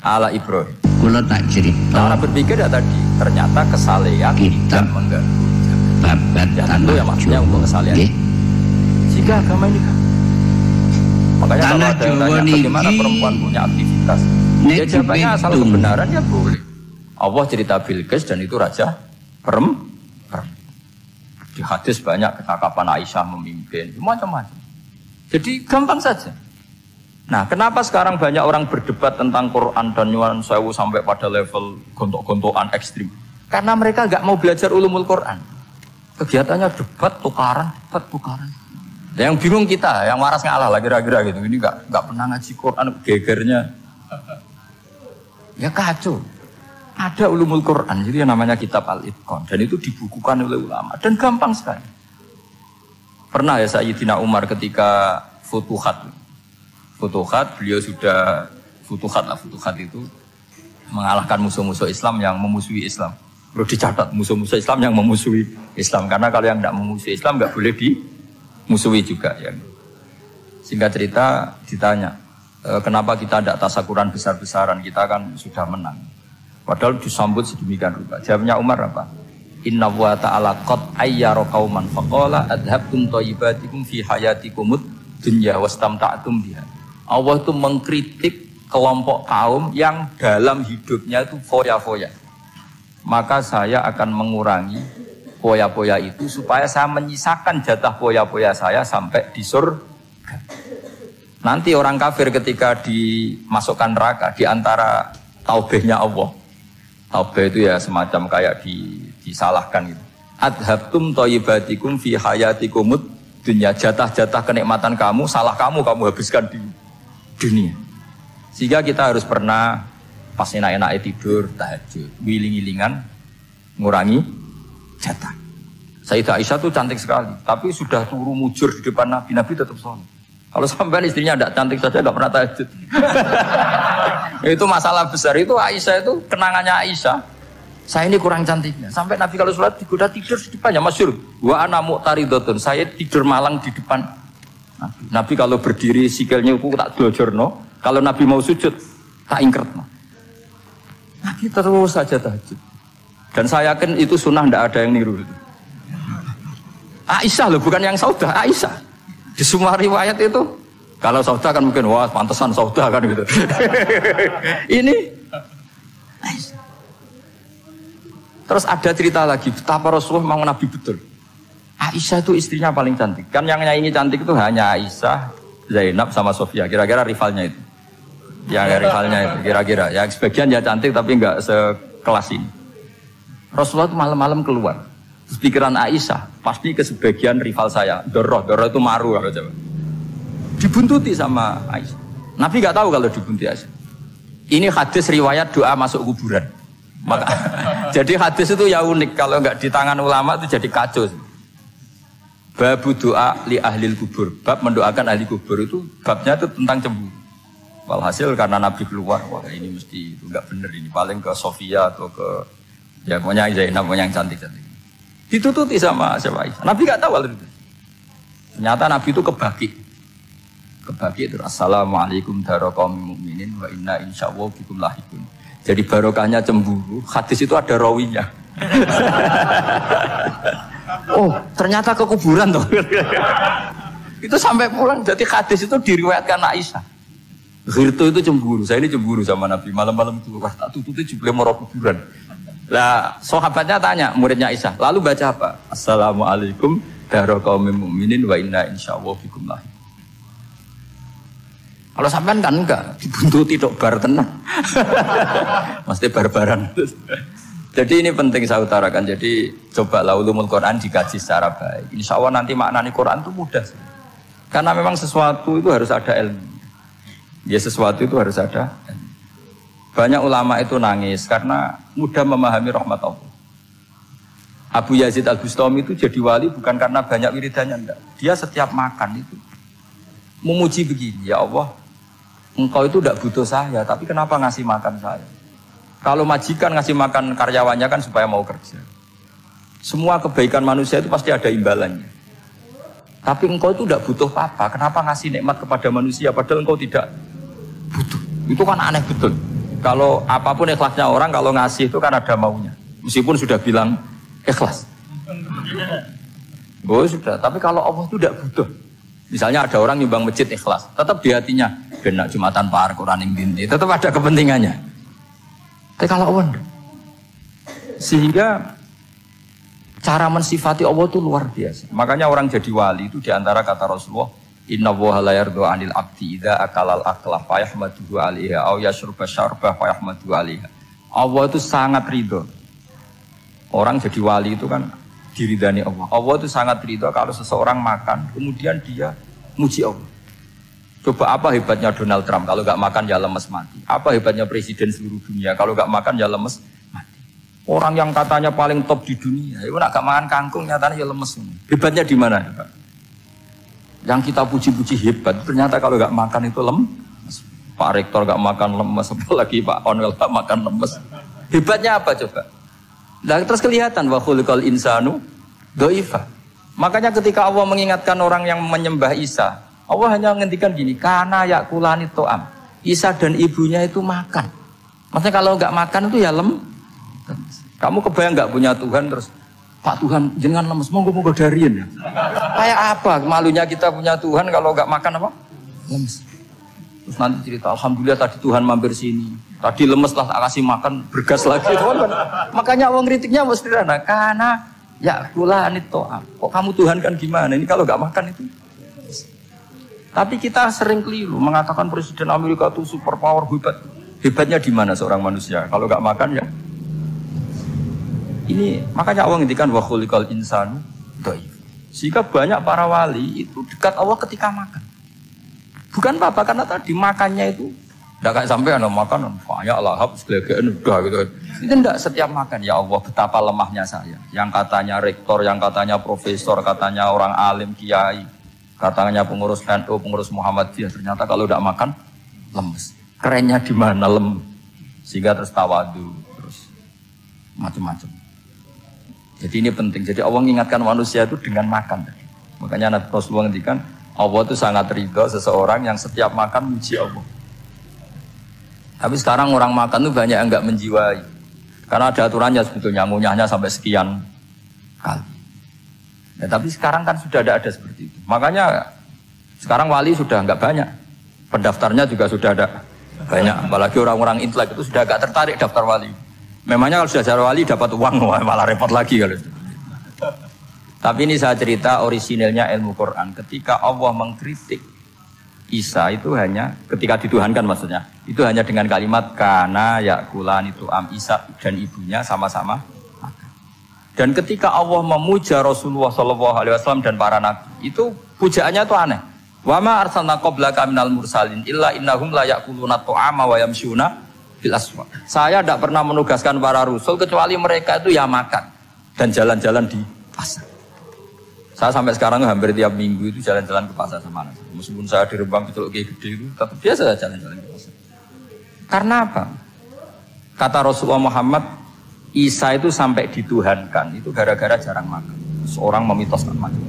ala Ibrahim. Kula tak cerita. Cara berpikir ya tadi, ternyata kesalehan tidak mengganggu. Babat Dan itu yang maksudnya untuk kesalehan. Jika agama ini kan. Makanya kalau ada yang tanya bagaimana perempuan punya aktivitas. Ya jawabannya asal kebenaran ya boleh. Allah cerita Bilqis dan itu raja perempuan. Di hadis banyak ketakapan Aisyah memimpin. Macam-macam. Jadi gampang saja. Nah, kenapa sekarang banyak orang berdebat tentang Quran dan nyuwun sewu sampai pada level gontok-gontokan ekstrim? Karena mereka nggak mau belajar ulumul Quran. Kegiatannya debat, tukaran. Yang bingung kita, yang waras ngalah lah kira-kira gitu. Ini nggak pernah ngaji Quran, gegernya. Ya kacau. Ada ulumul Quran, jadi yang namanya kitab Al-Itqan. Dan itu dibukukan oleh ulama. Dan gampang sekali. Pernah ya Sayyidina Umar ketika Futuhat, beliau sudah Futuhat itu mengalahkan musuh-musuh Islam yang memusuhi Islam. Perlu dicatat musuh-musuh Islam yang memusuhi Islam karena kalau yang tidak memusuhi Islam nggak boleh dimusuhi juga ya. Singkat cerita ditanya, kenapa kita tidak tasakuran besar-besaran, kita kan sudah menang. Padahal disambut sedemikian rupa. Jawabnya Umar apa? Inna wa ta'ala qad ayyara qauman faqala adhabtum thayyibatikum fi hayatikumud dunya wastamta'tum biha. Allah itu mengkritik kelompok kaum yang dalam hidupnya itu foya-foya. Maka saya akan mengurangi foya-foya itu supaya saya menyisakan jatah foya-foya saya sampai di surga. Nanti orang kafir ketika dimasukkan neraka di antara taubehnya Allah. Taubeh itu ya semacam kayak disalahkan gitu. Adhabtum thayyibatikum fi hayatikumud dunya, jatah-jatah kenikmatan kamu, salah kamu habiskan di dunia. Sehingga kita harus pernah pas enak-enaknya tidur, tahajud, wiling-wilingan, ngurangi jatah. Sayyidah Aisyah itu cantik sekali, tapi sudah turu mujur di depan Nabi tetap sholat. Kalau sampai istrinya tidak cantik saja nggak pernah tahajud. Itu masalah besar. Itu Aisyah itu kenangannya Aisyah. Saya ini kurang cantiknya. Sampai Nabi kalau sholat digoda tidur di depannya masyhur. Wa ana muqtaridotun. Saya tidur malang di depan Nabi. Nabi kalau berdiri sikilnya aku tak dojorno. Kalau Nabi mau sujud tak ingkretno. Nabi terus saja tahajud. Dan saya yakin itu sunnah, tidak ada yang niru. Aisyah loh, bukan yang Saudah, Aisyah. Di semua riwayat itu, kalau Saudah kan mungkin wah pantesan Saudah kan gitu. Ini Aisyah. Terus ada cerita lagi, betapa Rasulullah memang Nabi betul. Aisyah itu istrinya paling cantik. Kan yang nyanyi cantik itu hanya Aisyah, Zainab sama Sofia. Kira-kira rivalnya itu. Yang rivalnya itu, kira-kira. Ya sebagian ya cantik tapi enggak sekelas ini. Rasulullah itu malam-malam keluar. Terus pikiran Aisyah, pasti ke sebagian rival saya. Doroh itu maru. Dibuntuti sama Aisyah. Nabi enggak tahu kalau dibuntuti Aisyah. Ini hadis riwayat doa masuk kuburan. Maka, jadi hadis itu ya unik. Kalau enggak di tangan ulama itu jadi kacau. Babu doa li ahlil kubur. Bab mendoakan ahli kubur itu babnya itu tentang cemburu. Walhasil karena Nabi keluar, wah ini mesti itu enggak benar ini. Paling ke Sofia atau ke ya pokoknya Zainab yang cantik-cantik. Ditututi sama siapa Aisyah. Nabi enggak tahu hal itu. Ternyata Nabi itu kebagi itu. Assalamualaikum warahmatullahi mukminin wa inna insyaallah bikum lahikun. Jadi barokahnya cemburu, hadis itu ada rawinya. Oh, ternyata ke kuburan toh. Itu sampai pulang, jadi hadis itu diriwayatkan Aisyah. Ghirtu itu cemburu, saya ini cemburu sama Nabi. Malam-malam itu, wah tak tututi juga mau kuburan. Lah, sahabatnya tanya, muridnya Aisyah, lalu baca apa? Assalamualaikum warahmatullahi mukminin wa inna insyaallah bikum lahikun. Kalau sampean kan enggak, dibuntuti tok bar tenang. Mesti barbaran. Jadi ini penting saya utarakan. Jadi cobalah ulumul Quran dikaji secara baik. Insya Allah nanti maknani Quran itu mudah. Karena memang sesuatu itu harus ada ilmu. Ya sesuatu itu harus ada ilmu. Banyak ulama itu nangis karena mudah memahami rahmat Allah. Abu Yazid Al-Bustami itu jadi wali bukan karena banyak wiridannya, enggak. Dia setiap makan itu memuji begini, ya Allah, engkau itu tidak butuh saya, tapi kenapa ngasih makan saya? Kalau majikan ngasih makan karyawannya kan supaya mau kerja. Semua kebaikan manusia itu pasti ada imbalannya. Tapi engkau itu tidak butuh apa-apa, kenapa ngasih nikmat kepada manusia padahal engkau tidak butuh? Itu kan aneh betul. Kalau apapun ikhlasnya orang, kalau ngasih itu kan ada maunya. Meskipun sudah bilang ikhlas. Oh sudah, tapi kalau Allah itu tidak butuh. Misalnya ada orang nyumbang masjid ikhlas, tetap di hatinya benak Jumatan Par Quran yang dini, tetap ada kepentingannya. Tapi kalau Allah, sehingga cara mensifati Allah itu luar biasa. Makanya orang jadi wali itu diantara kata Rasulullah, Inna Allaha la yardu 'anil 'abdi idza akalal akla fa yahmaduhu 'alaiha aw yashruba syarba fa yahmaduhu 'alaiha. Allah itu sangat ridho. Orang jadi wali itu kan diridani Allah. Allah itu sangat ridho kalau seseorang makan, kemudian dia muji Allah. Coba apa hebatnya Donald Trump kalau nggak makan ya lemes mati. Apa hebatnya presiden seluruh dunia kalau nggak makan ya lemes mati. Orang yang katanya paling top di dunia, itu nggak makan kangkung nyatanya ya lemes. Hebatnya di mana? Yang kita puji-puji hebat, ternyata kalau nggak makan itu lemes. Pak Rektor nggak makan lemes, apalagi Pak Onwel nggak makan lemes. Hebatnya apa coba? Nah, terus kelihatan wa khuliqal insanu dhaifa. Makanya ketika Allah mengingatkan orang yang menyembah Isa, Allah hanya menghentikan gini, kana yakulani to'am. Isa dan ibunya itu makan. Maksudnya kalau enggak makan itu ya lemes. Kamu kebayang enggak punya Tuhan terus, Pak Tuhan jangan lemes, monggo dariin ya. Kayak apa malunya kita punya Tuhan kalau enggak makan apa? Lemes. Terus nanti cerita, alhamdulillah tadi Tuhan mampir sini. Tadi lemes lah tak kasih makan, bergas lagi. Makanya Allah ngeritiknya mesti sederhana. Karena ya kula anito. Kok kamu Tuhan kan gimana? Ini kalau nggak makan itu. Tapi kita sering keliru mengatakan Presiden Amerika itu super power hebat. Hebatnya di mana seorang manusia? Kalau nggak makan ya. Ini makanya Allah ngendikan wa khuliqal insanu dhaif. Sehingga banyak para wali itu dekat Allah ketika makan. Bukan apa karena tadi makannya itu tidak kayak sampai ada makanan banyak lahap segala-galanya udah gitu. Itu tidak setiap makan ya Allah betapa lemahnya saya. Yang katanya rektor, yang katanya profesor, katanya orang alim kiai, Katanya pengurus NU, pengurus Muhammadiyah, ternyata kalau tidak makan lemes. Kerennya di mana lemes? Sehingga terus tawadu, terus macam-macam. Jadi ini penting. Jadi Allah mengingatkan manusia itu dengan makan. Makanya Nabi Rasulullah ngendikan, Allah itu sangat ridho seseorang yang setiap makan muji Allah. Tapi sekarang orang makan itu banyak yang enggak menjiwai. Karena ada aturannya sebetulnya, ngunyahnya sampai sekian kali. Ya, tapi sekarang kan sudah ada seperti itu. Makanya sekarang wali sudah enggak banyak. Pendaftarnya juga sudah ada banyak. Apalagi orang-orang intelek itu sudah agak tertarik daftar wali. Memangnya kalau sudah jadi wali dapat uang, malah repot lagi kalau itu. Tapi ini saya cerita orisinilnya ilmu Quran. Ketika Allah mengkritik Isa itu hanya, ketika dituhankan maksudnya, itu hanya dengan kalimat kana yakulan itu Isa dan ibunya sama-sama makan. Dan ketika Allah memuja Rasulullah SAW dan para nabi, itu pujaannya itu aneh. Wa ma arsalna qablaka minal mursalin illa innahum la yakuluna ta'ama wa yamshuna bil aswaq. Saya tidak pernah menugaskan para rasul kecuali mereka itu ya makan dan jalan-jalan di pasar. Saya sampai sekarang hampir tiap minggu itu jalan-jalan ke pasar sama anak. Meskipun saya di Rembang itu kayak gede itu, tetap biasa jalan-jalan ke pasar. Karena apa? Kata Rasulullah Muhammad, Isa itu sampai dituhankan itu gara-gara jarang makan. Seorang memitoskan makan.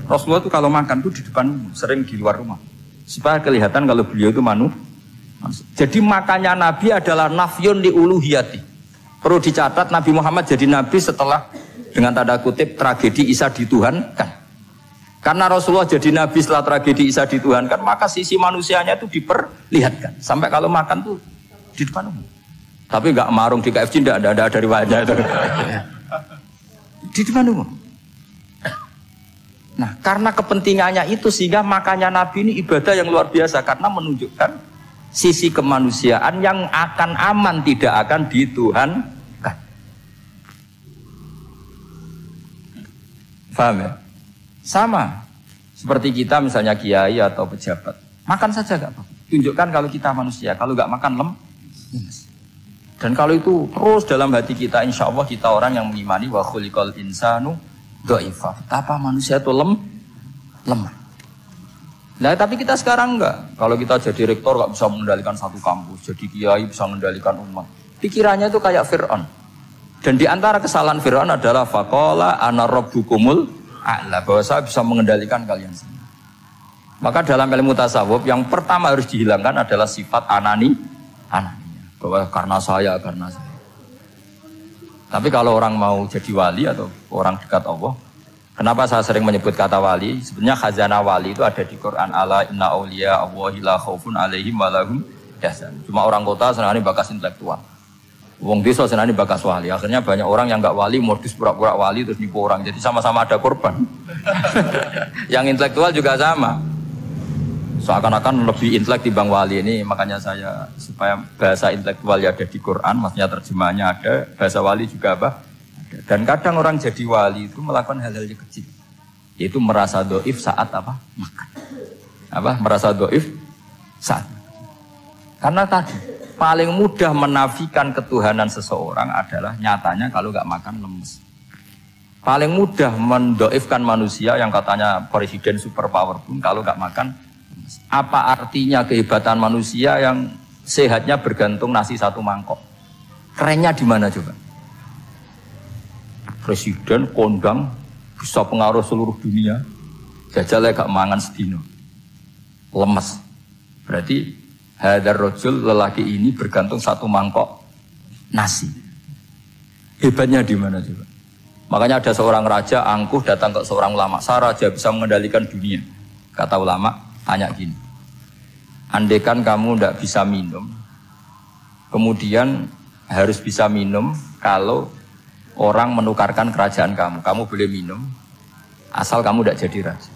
Rasulullah itu kalau makan itu di depan, sering di luar rumah. Supaya kelihatan kalau beliau itu manusia. Jadi makannya Nabi adalah nafyun li uluhiyati. Perlu dicatat Nabi Muhammad jadi Nabi setelah dengan tanda kutip tragedi Isa dituhankan. Karena Rasulullah jadi Nabi setelah tragedi Isa dituhankan, maka sisi manusianya itu diperlihatkan. Sampai kalau makan tuh di depan umum. Tapi enggak marung di KFC, enggak ada dari wajah itu. Di depan umum. Nah, karena kepentingannya itu sehingga makanya Nabi ini ibadah yang luar biasa karena menunjukkan sisi kemanusiaan yang akan aman, tidak akan dituhankan. Paham ya? Sama seperti kita misalnya kiai atau pejabat, makan saja enggak apa-apa. Tunjukkan kalau kita manusia, kalau enggak makan lemes. Dan kalau itu terus dalam hati kita, insya Allah kita orang yang mengimani wa khuliqal insanu dha'ifa. Betapa manusia itu lemah. Nah, tapi kita sekarang enggak. Kalau kita jadi rektor enggak bisa mengendalikan satu kampus, jadi kiai bisa mengendalikan umat. Pikirannya itu kayak Fir'aun. Dan di antara kesalahan Fir'aun adalah faqala ana rabbukumul a'la, bahwa saya bisa mengendalikan kalian semua. Maka dalam ilmu tasawuf yang pertama harus dihilangkan adalah sifat ananinya. Bahwa karena saya. Tapi kalau orang mau jadi wali atau orang dekat Allah, kenapa saya sering menyebut kata wali? Sebenarnya khazanah wali itu ada di Quran. Ala inna awliya Allahi la khaufun alaihim wa lahum yahzanun. Cuma orang kota senangnya bakas intelektual. Wong desa senangnya bakas wali. Akhirnya banyak orang yang enggak wali modus pura-pura wali terus nipu orang. Jadi sama-sama ada korban. Yang intelektual juga sama. Seakan-akan lebih intelek dibanding wali ini, makanya saya supaya bahasa intelektual ya ada di Quran, maksudnya terjemahannya ada, bahasa wali juga apa? Ada. Dan kadang orang jadi wali itu melakukan hal-hal yang kecil, yaitu merasa doif saat apa? Makan. Merasa doif saat. Karena tadi paling mudah menafikan ketuhanan seseorang adalah nyatanya kalau nggak makan lemes. Paling mudah mendoifkan manusia yang katanya presiden superpower pun kalau nggak makan. Apa artinya kehebatan manusia yang sehatnya bergantung nasi satu mangkok? Kerennya di mana coba? Presiden kondang bisa pengaruh seluruh dunia, jajalnya gak mangan sedino, lemes. Berarti hadar rojul lelaki ini bergantung satu mangkok nasi. Hebatnya di mana coba? Makanya ada seorang raja angkuh datang ke seorang ulama. Saya raja bisa mengendalikan dunia. Kata ulama. Tanya gini, andaikan kamu tidak bisa minum, kemudian harus bisa minum kalau orang menukarkan kerajaan kamu boleh minum, asal kamu tidak jadi raja.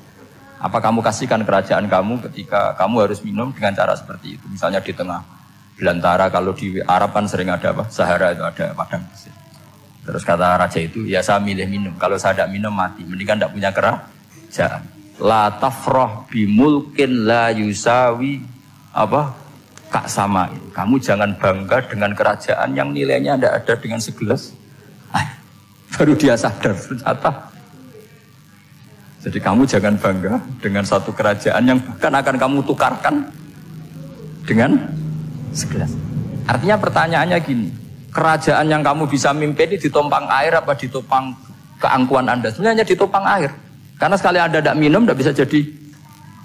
Apa kamu kasihkan kerajaan kamu ketika kamu harus minum dengan cara seperti itu? Misalnya di tengah belantara, kalau di Arab kan sering ada apa? Sahara itu ada padang pasir. Terus kata raja itu, ya saya milih minum, kalau saya tidak minum mati, mendingan tidak punya kerajaan. La tafrah bimulkin la yusawi kak sama. Kamu jangan bangga dengan kerajaan yang nilainya tidak ada dengan segelas. Baru dia sadar ternyata Jadi kamu jangan bangga dengan satu kerajaan yang bahkan akan kamu tukarkan dengan segelas. Artinya pertanyaannya gini, kerajaan yang kamu bisa mimpin ini ditopang air apa ditopang keangkuhan Anda? Sebenarnya ditopang air. Karena sekali Anda tidak minum, tidak bisa jadi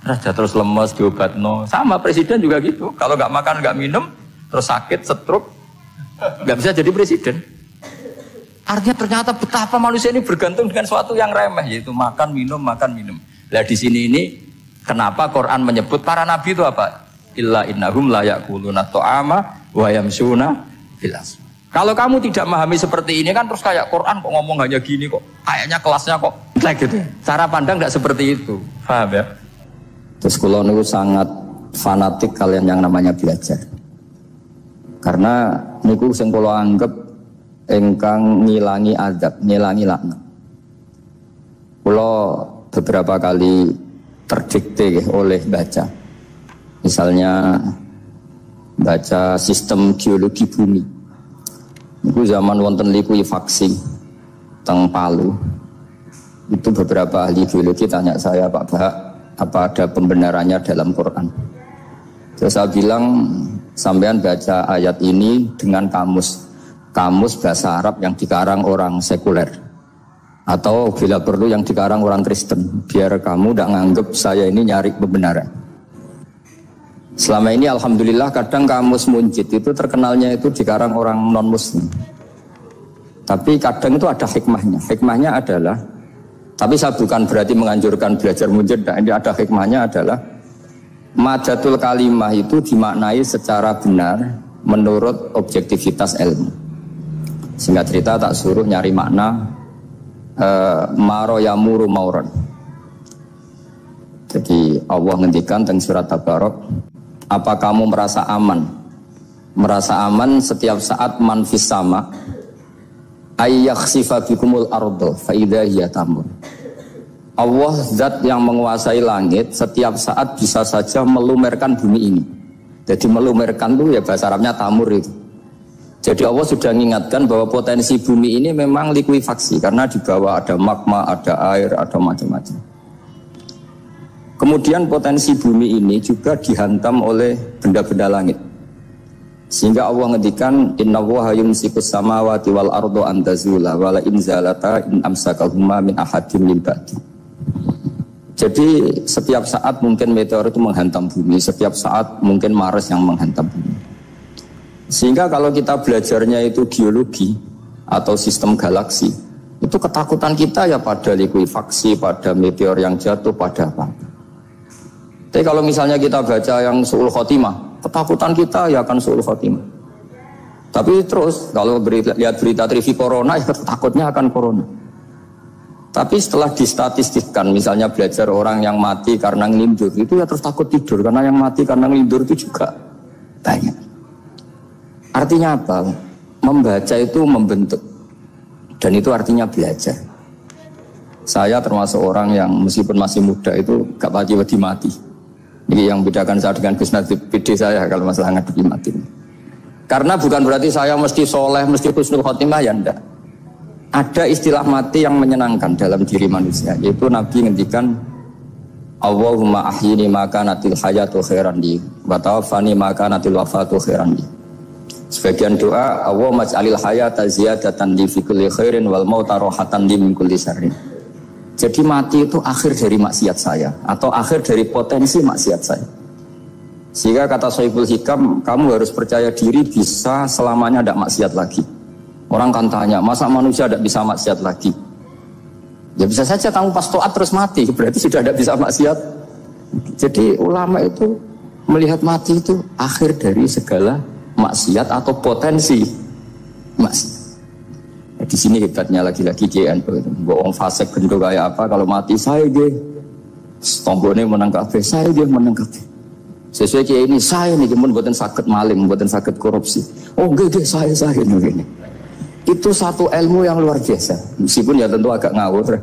raja, terus lemes, diobat. No. Sama presiden juga gitu. Kalau nggak makan, nggak minum, terus sakit, stroke, nggak bisa jadi presiden. Artinya ternyata betapa manusia ini bergantung dengan sesuatu yang remeh, yaitu makan, minum, makan, minum. Nah di sini ini, kenapa Quran menyebut para nabi itu apa? Illa innahum la ya'kuluna ta'ama wa yamshuna fil aswaq. Kalau kamu tidak memahami seperti ini kan terus kayak Quran kok ngomong hanya gini kok, kayaknya kelasnya kok kayak gitu. Cara pandang tidak seperti itu, paham ya? Terus kula niku sangat fanatik kalian yang namanya belajar. Karena niku sing kula anggap engkang ngilangi adab, ngilangi laknat. Kula beberapa kali terdikte oleh baca. Misalnya baca sistem geologi bumi. Itu zaman wonten likuifaksi teng Palu. Itu beberapa ahli geologi tanya saya, Pak Bahak, apa ada pembenarannya dalam Quran? Terus saya bilang, sampean baca ayat ini dengan kamus bahasa Arab yang dikarang orang sekuler, atau bila perlu yang dikarang orang Kristen, biar kamu tidak nganggep saya ini nyari pembenaran. Selama ini alhamdulillah kadang kamus Munjid itu terkenalnya itu dikarang orang non muslim. Tapi kadang itu ada hikmahnya. Hikmahnya adalah, tapi saya bukan berarti menganjurkan belajar Munjid. Nah, ini ada hikmahnya adalah madatul kalimah itu dimaknai secara benar menurut objektivitas ilmu. Singkat cerita tak suruh nyari makna maro yamuru mauron. Jadi Allah ngendikan teng surat Tabarok, apa kamu merasa aman? Merasa aman setiap saat manfis sama ayyakhsifa bikumul ardo fa idza hiya tamur. Allah zat yang menguasai langit setiap saat bisa saja melumerkan bumi ini. Jadi melumerkan itu ya bahasa Arabnya tamur itu. Jadi Allah sudah mengingatkan bahwa potensi bumi ini memang likuifaksi karena di bawah ada magma, ada air, ada macam-macam. Kemudian potensi bumi ini juga dihantam oleh benda-benda langit. Sehingga Allah ngendikan innallaha yumsikus samawati wal ardo an tazula wala in zalata in amsakahuma min ahadin min ba'di. Jadi setiap saat mungkin meteor itu menghantam bumi, setiap saat mungkin Mars yang menghantam bumi. Sehingga kalau kita belajarnya itu geologi atau sistem galaksi, itu ketakutan kita ya pada likuifaksi, pada meteor yang jatuh, pada apa. Tapi kalau misalnya kita baca yang su'ul khotimah, ketakutan kita ya akan su'ul khotimah. Tapi terus kalau lihat berita TV corona, ya takutnya akan corona. Tapi setelah distatistikkan, misalnya belajar orang yang mati karena ngelindur, itu ya terus takut tidur, karena yang mati karena ngelindur itu juga banyak. Artinya apa? Membaca itu membentuk, dan itu artinya belajar. Saya termasuk orang yang meskipun masih muda itu gak pati-pati mati. Ini yang bedakan saya dengan Gus Nadir PD saya kalau masalah ngadepi mati. Karena bukan berarti saya mesti soleh, mesti husnul khotimah, ya enggak. Ada istilah mati yang menyenangkan dalam diri manusia, yaitu Nabi ngendikan Allahumma ahyini maka natil hayatu khairan li wa tawaffani maka natil wafatu khairan li. Sebagian doa Allahumma maj'alil hayata ziyadatan li fi kulli khairin wal mauta rohatan li min kulli syarrin. Jadi mati itu akhir dari maksiat saya, atau akhir dari potensi maksiat saya. Sehingga kata Sohibul Hikam, kamu harus percaya diri bisa selamanya tidak maksiat lagi. Orang kan tanya, masa manusia tidak bisa maksiat lagi? Ya bisa saja kamu pas toat terus mati, berarti sudah tidak bisa maksiat. Jadi ulama itu melihat mati itu akhir dari segala maksiat atau potensi maksiat. Di sini hebatnya lagi-lagi GNU itu. Bohong fasik bentuk kayak apa, kalau mati saya dia tombone menang kabeh, saya dia menang kabeh. Sesuai kayak ini saya nih pun buatan sakit maling, buatan sakit korupsi. Oh gede saya ini. Itu satu ilmu yang luar biasa. Meskipun ya tentu agak ngawur.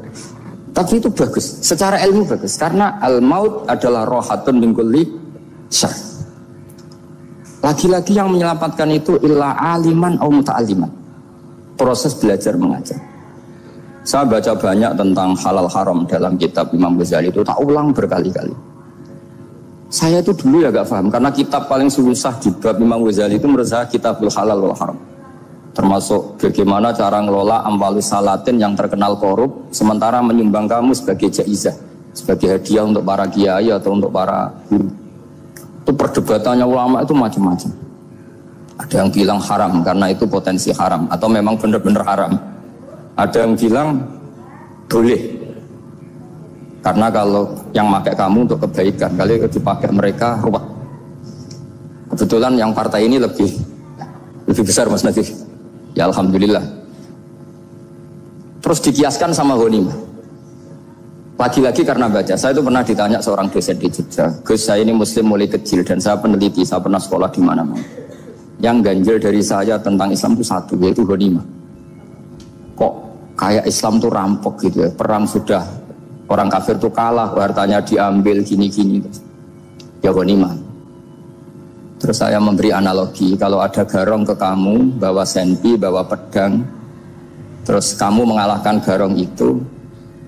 Tapi itu bagus. Secara ilmu bagus karena al-maut adalah rohatun min kulli syarr. Lagi-lagi yang menyelamatkan itu illa aliman au muta'alliman. Proses belajar mengajar. Saya baca banyak tentang halal haram dalam kitab Imam Ghazali itu, tak ulang berkali-kali. Saya itu dulu ya gak paham, karena kitab paling susah di bab Imam Ghazali itu menurut saya kitabul halal wal haram. Termasuk bagaimana cara ngelola amwalus salatin yang terkenal korup, sementara menyumbang kamu sebagai jaizah, sebagai hadiah untuk para kiai atau untuk para guru. Itu perdebatannya ulama itu macam-macam. Ada yang bilang haram karena itu potensi haram, atau memang benar-benar haram. Ada yang bilang boleh karena kalau yang pakai kamu untuk kebaikan, kali dipakai mereka ruwet. Kebetulan yang partai ini lebih besar Mas Nadif. Ya alhamdulillah. Terus dikiaskan sama ghanimah. Lagi-lagi karena baca, saya itu pernah ditanya seorang dosen di Jogja, Gus saya ini muslim mulai kecil dan saya peneliti, saya pernah sekolah di mana-mana. Yang ganjil dari saya tentang Islam itu satu, yaitu ghanimah. Kok kayak Islam tuh rampok gitu ya, perang sudah orang kafir tuh kalah, hartanya diambil gini-gini. Ya ghanimah. Terus saya memberi analogi, kalau ada garong ke kamu, bawa senpi, bawa pedang, terus kamu mengalahkan garong itu,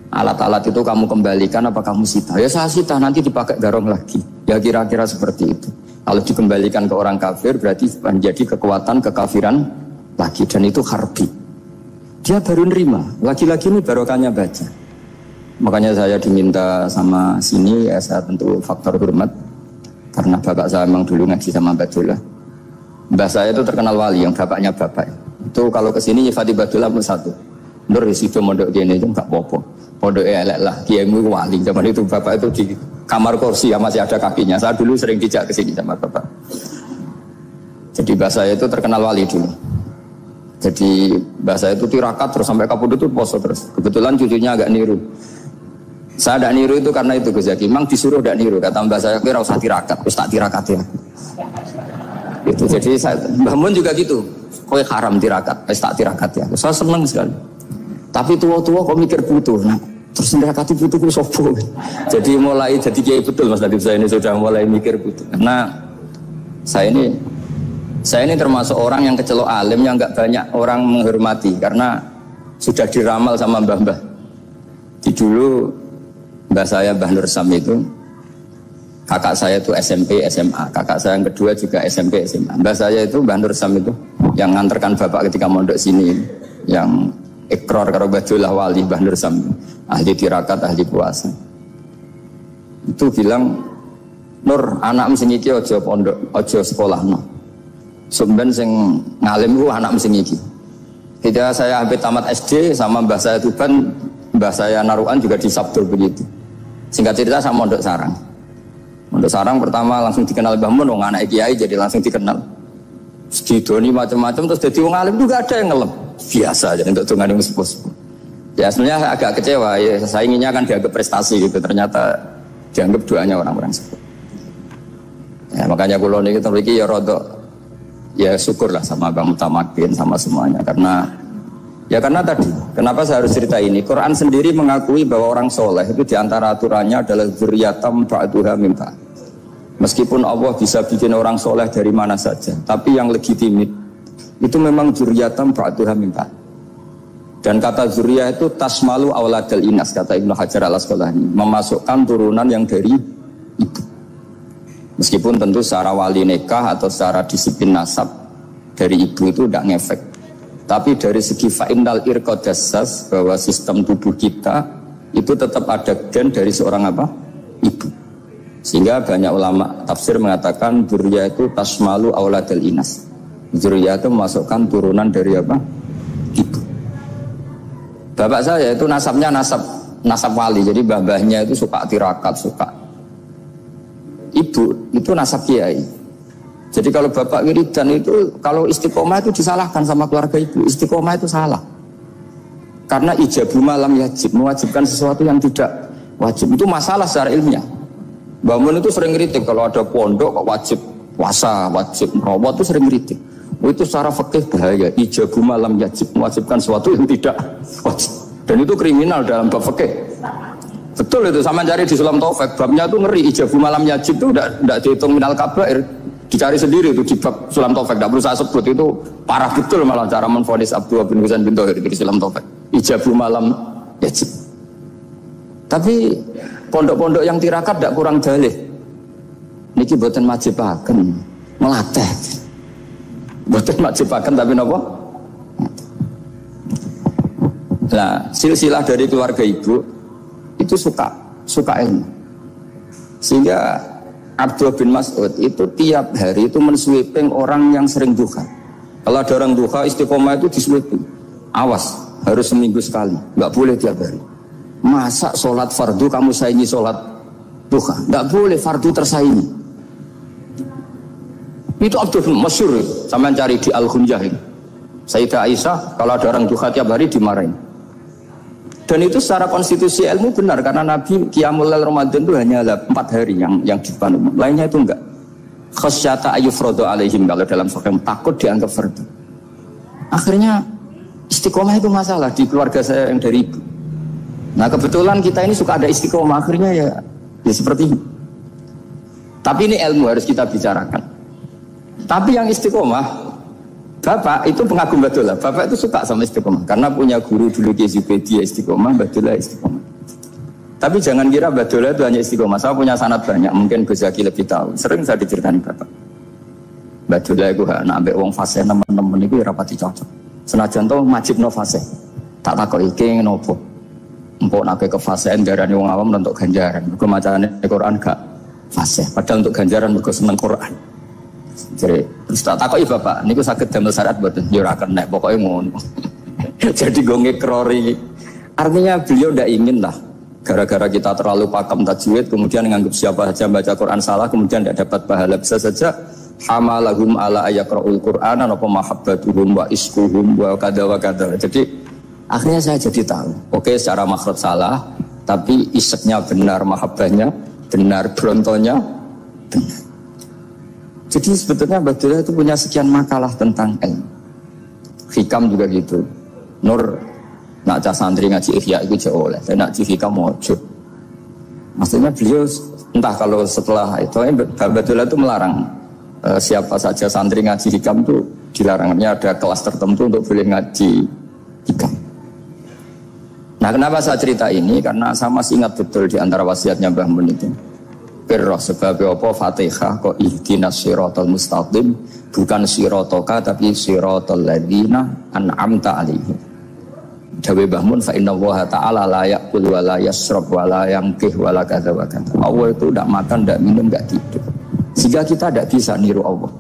alat-alat itu kamu kembalikan apa kamu sita? Ya saya sita, nanti dipakai garong lagi. Ya kira-kira seperti itu. Kalau dikembalikan ke orang kafir berarti menjadi kekuatan kekafiran lagi, dan itu harbi. Dia baru nerima, lagi-lagi ini barokahnya baca. Makanya saya diminta sama sini, ya saya tentu faktor hormat. Karena bapak saya memang dulu ngaji sama Badullah. Mbah saya itu terkenal wali, yang bapaknya bapak. Itu kalau kesini nyifati Badullah pun satu. Nur disitu mondok gini itu enggak apa-apa. Pondoknya elek lah, kiaimu wali. Zaman itu bapak itu di kamar kursi yang masih ada kakinya. Saya dulu sering dijak ke sini sama bapak. Jadi mbah saya itu terkenal wali dulu. Jadi bahasa itu tirakat terus sampai kapundhut itu poso terus. Kebetulan cucunya agak niru. Saya tidak niru itu karena itu Gus Zaki. Memang disuruh tidak niru. Kata mbak saya kira usah tirakat, terus tak tirakat ya. Itu jadi saya, Mbah Mun juga gitu. Kowe haram tirakat, terus tak tirakat ya. Saya senang sekali. Tapi tua-tua kok mikir butuh. Nah, terus tirakat itu butuh sopo. Jadi mulai jadi kiai betul Mas Nadif, saya ini sudah mulai mikir butuh. Karena saya ini termasuk orang yang kecelok alim yang nggak banyak orang menghormati karena sudah diramal sama mbah-mbah. Di dulu mbah saya Mbah Nur Sam itu, kakak saya itu SMP SMA, kakak saya yang kedua juga SMP SMA. Mbah saya itu Mbah Nur Sam itu yang nganterkan bapak ketika mondok sini, yang ikrar karo Badullah wali Mbah Nur Sam, ahli tirakat, ahli puasa. Itu bilang, Nur anak sing iki aja pondok, aja sekolah no. Sumben sing ngalim ku anak sing iki. Ketika saya habis tamat SD sama mbah saya Tuban, mbah saya Naruan juga disabdo begitu. Singkat cerita saya mondok sarang. Mondok sarang pertama langsung dikenal Mbah Mun, wong anak kiai jadi langsung dikenal. Sedidoni macam-macam terus jadi wong alim juga ada yang ngelem. Biasa aja untuk dongane sepuh-sepuh. Ya sebenarnya saya agak kecewa ya, saya inginnya kan dianggap prestasi gitu, ternyata dianggap doanya orang-orang sepuh. Ya makanya kula niki mriki ya rodok ya syukurlah sama Bang Mutamakin sama semuanya karena tadi kenapa saya harus cerita ini. Quran sendiri mengakui bahwa orang soleh itu diantara aturannya adalah dzurriyyatam ba'duha min ba'd. Meskipun Allah bisa bikin orang soleh dari mana saja, tapi yang legitimit itu memang dzurriyyatam ba'duha min ba'd. Dan kata dzurriyyah itu tasmalu auladal inas, kata Ibnu Hajar al-Asqalani, memasukkan turunan yang dari ibu. Meskipun tentu secara wali nikah atau secara disiplin nasab dari ibu itu tidak ngefek. Tapi dari segi fa'innal irqadassas, bahwa sistem tubuh kita itu tetap ada gen dari seorang apa? Ibu. Sehingga banyak ulama tafsir mengatakan dzurriyyah itu tasmalu auladal inas. Dzurriyyah itu memasukkan turunan dari apa? Ibu. Bapak saya itu nasabnya nasab wali. Jadi babahnya itu suka tirakat, suka. Ibu itu nasab kiai. Jadi kalau bapak wiridan itu, kalau istiqomah itu disalahkan sama keluarga ibu. Istiqomah itu salah. Karena ijabu malam yajib, mewajibkan sesuatu yang tidak wajib. Itu masalah secara ilmiah. Mbah Mun itu sering kritik kalau ada pondok kok wajib puasa, wajib merawat itu sering kritik. Itu secara fikih bahaya. Ijabu malam yajib, mewajibkan sesuatu yang tidak wajib. Dan itu kriminal dalam bab fikih. Betul itu, sama cari di Sulam Taufik, babnya itu ngeri, ijabu malam yajib itu tidak dihitung minal kabair, dicari sendiri itu di bab Sulam Taufik, tidak perlu saya sebut, itu parah betul malah cara menvonis Abdullah bin Husain bin Thohir di Sulam Taufik. ijabu malam yajib. Tapi pondok-pondok yang tirakat tidak kurang dalih. Niki boten majibaken, melatih. Boten majibaken tapi napa? Nah, silsilah dari keluarga ibu itu suka ilmu. Sehingga Abdullah bin Mas'ud itu tiap hari itu mensweeping orang yang sering duha. Kalau ada orang duha istiqomah itu disweeping. Awas, harus seminggu sekali, nggak boleh tiap hari. Masa sholat fardu kamu saingi sholat duha? Nggak boleh, fardu tersaingi. Itu Abdullah bin Masyhur, sampean cari di Al-Hunjah ini. Sayyidah Aisyah kalau ada orang duha tiap hari dimarahin. Dan itu secara konstitusi ilmu benar karena Nabi Qiyamul Lail Ramadan itu hanya 4 hari yang dipandu. Lainnya itu enggak. Khasyata ayyufradu alaihim, kalau dalam sahih takut dianggap fardu. Akhirnya istiqomah itu masalah di keluarga saya yang dari ibu. Nah kebetulan kita ini suka ada istiqomah, akhirnya ya seperti ini. Tapi ini ilmu harus kita bicarakan. Tapi yang istiqomah, Bapak itu pengagum Badullah. Bapak itu suka sama istiqomah karena punya guru dulu Ki Zubaidi istiqomah, Badullah istiqomah. Tapi jangan kira Badullah itu hanya istiqomah. Saya punya sanad banyak, mungkin Gus Zaki lebih tahu. Sering saya diceritakan Bapak. Badullah itu nak ambek wong fase teman-teman itu rapati cocok. Senajan to majibno fase. Tak takok iki ngopo. Empuk nak ke fasean darane wong awam untuk ganjaran. Mergo macane Quran gak fase. Padahal untuk ganjaran mergo seneng Quran. Jadi terus tak takoki Bapak, niku saged damel syarat mboten? Ya ora kena, pokoke ngono. Jadi go ngekrori. Artinya beliau ndak ingin lah gara-gara kita terlalu pakam tajwid kemudian menganggap siapa saja baca Quran salah kemudian tidak dapat pahala. Bisa saja hamalahum ala ayaqraul Qur'an apa mahabbatuhum wa iskuhum wa kada wa kada. Jadi akhirnya saya jadi tahu. Oke, secara makhraj salah, tapi iseknya benar, mahabbahnya benar, brontonya benar. Jadi sebetulnya Badullah itu punya sekian makalah tentang ilmu. Hikam juga gitu. Nur nak cah santri ngaji Ihya itu jauh oleh. Saya nak ngaji Hikam mojo. Maksudnya beliau entah kalau setelah itu Badullah itu melarang siapa saja santri ngaji Hikam itu dilarangnya ada kelas tertentu untuk boleh ngaji Hikam. Nah kenapa saya cerita ini? Karena saya masih ingat betul di antara wasiatnya Mbah Mun itu. Pirroh sebab apa Fatihah kok ihdinas siratal mustaqim, bukan siratoka tapi siratal ladzina an'amta alaihim. Dawe Mbah Mun fa innallaha ta'ala la ya'kul wa la yashrab wa la yanqih wa la kadza wa kadza. Allah itu tidak makan, tidak minum, tidak tidur. Sehingga kita tidak bisa niru Allah.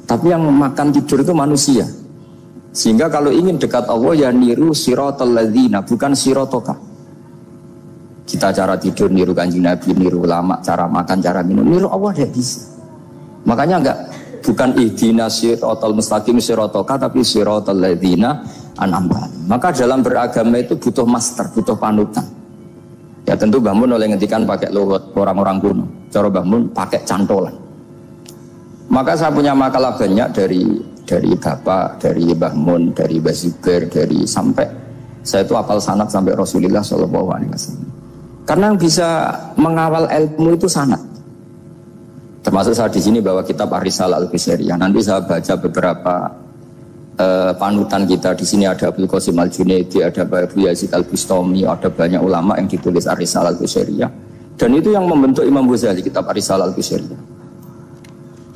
Tapi yang makan tidur itu manusia. Sehingga kalau ingin dekat Allah ya niru siratal ladzina, bukan siratoka. Kita cara tidur niru Kanjeng Nabi, niru ulama, cara makan, cara minum, niru Allah tidak bisa. Makanya bukan ihdinas siratal mustaqim siratoka tapi siratal ladzina an'amta. Maka dalam beragama itu butuh master, butuh panutan. Ya tentu Mbah Mun oleh ngendikan pakai luhut orang-orang kuno. Cara Mbah Mun pakai cantolan. Maka saya punya makalah banyak dari Bapak, dari Mbah Mun, dari Mbah Zubair, dari sampai saya itu hafal sanad sampai Rasulullah SAW. Karena yang bisa mengawal ilmu itu sanad. Termasuk saya di sini bawa kitab Ar-Risalah Al-Qusairiyah. Nanti saya baca beberapa panutan kita. Di sini ada Abdul Qasim Al-Junaidi, ada Abu Yazid Al-Bustami, ada banyak ulama yang ditulis Ar-Risalah Al-Qusairiyah. Dan itu yang membentuk Imam Ghazali, kitab Ar-Risalah Al-Qusairiyah.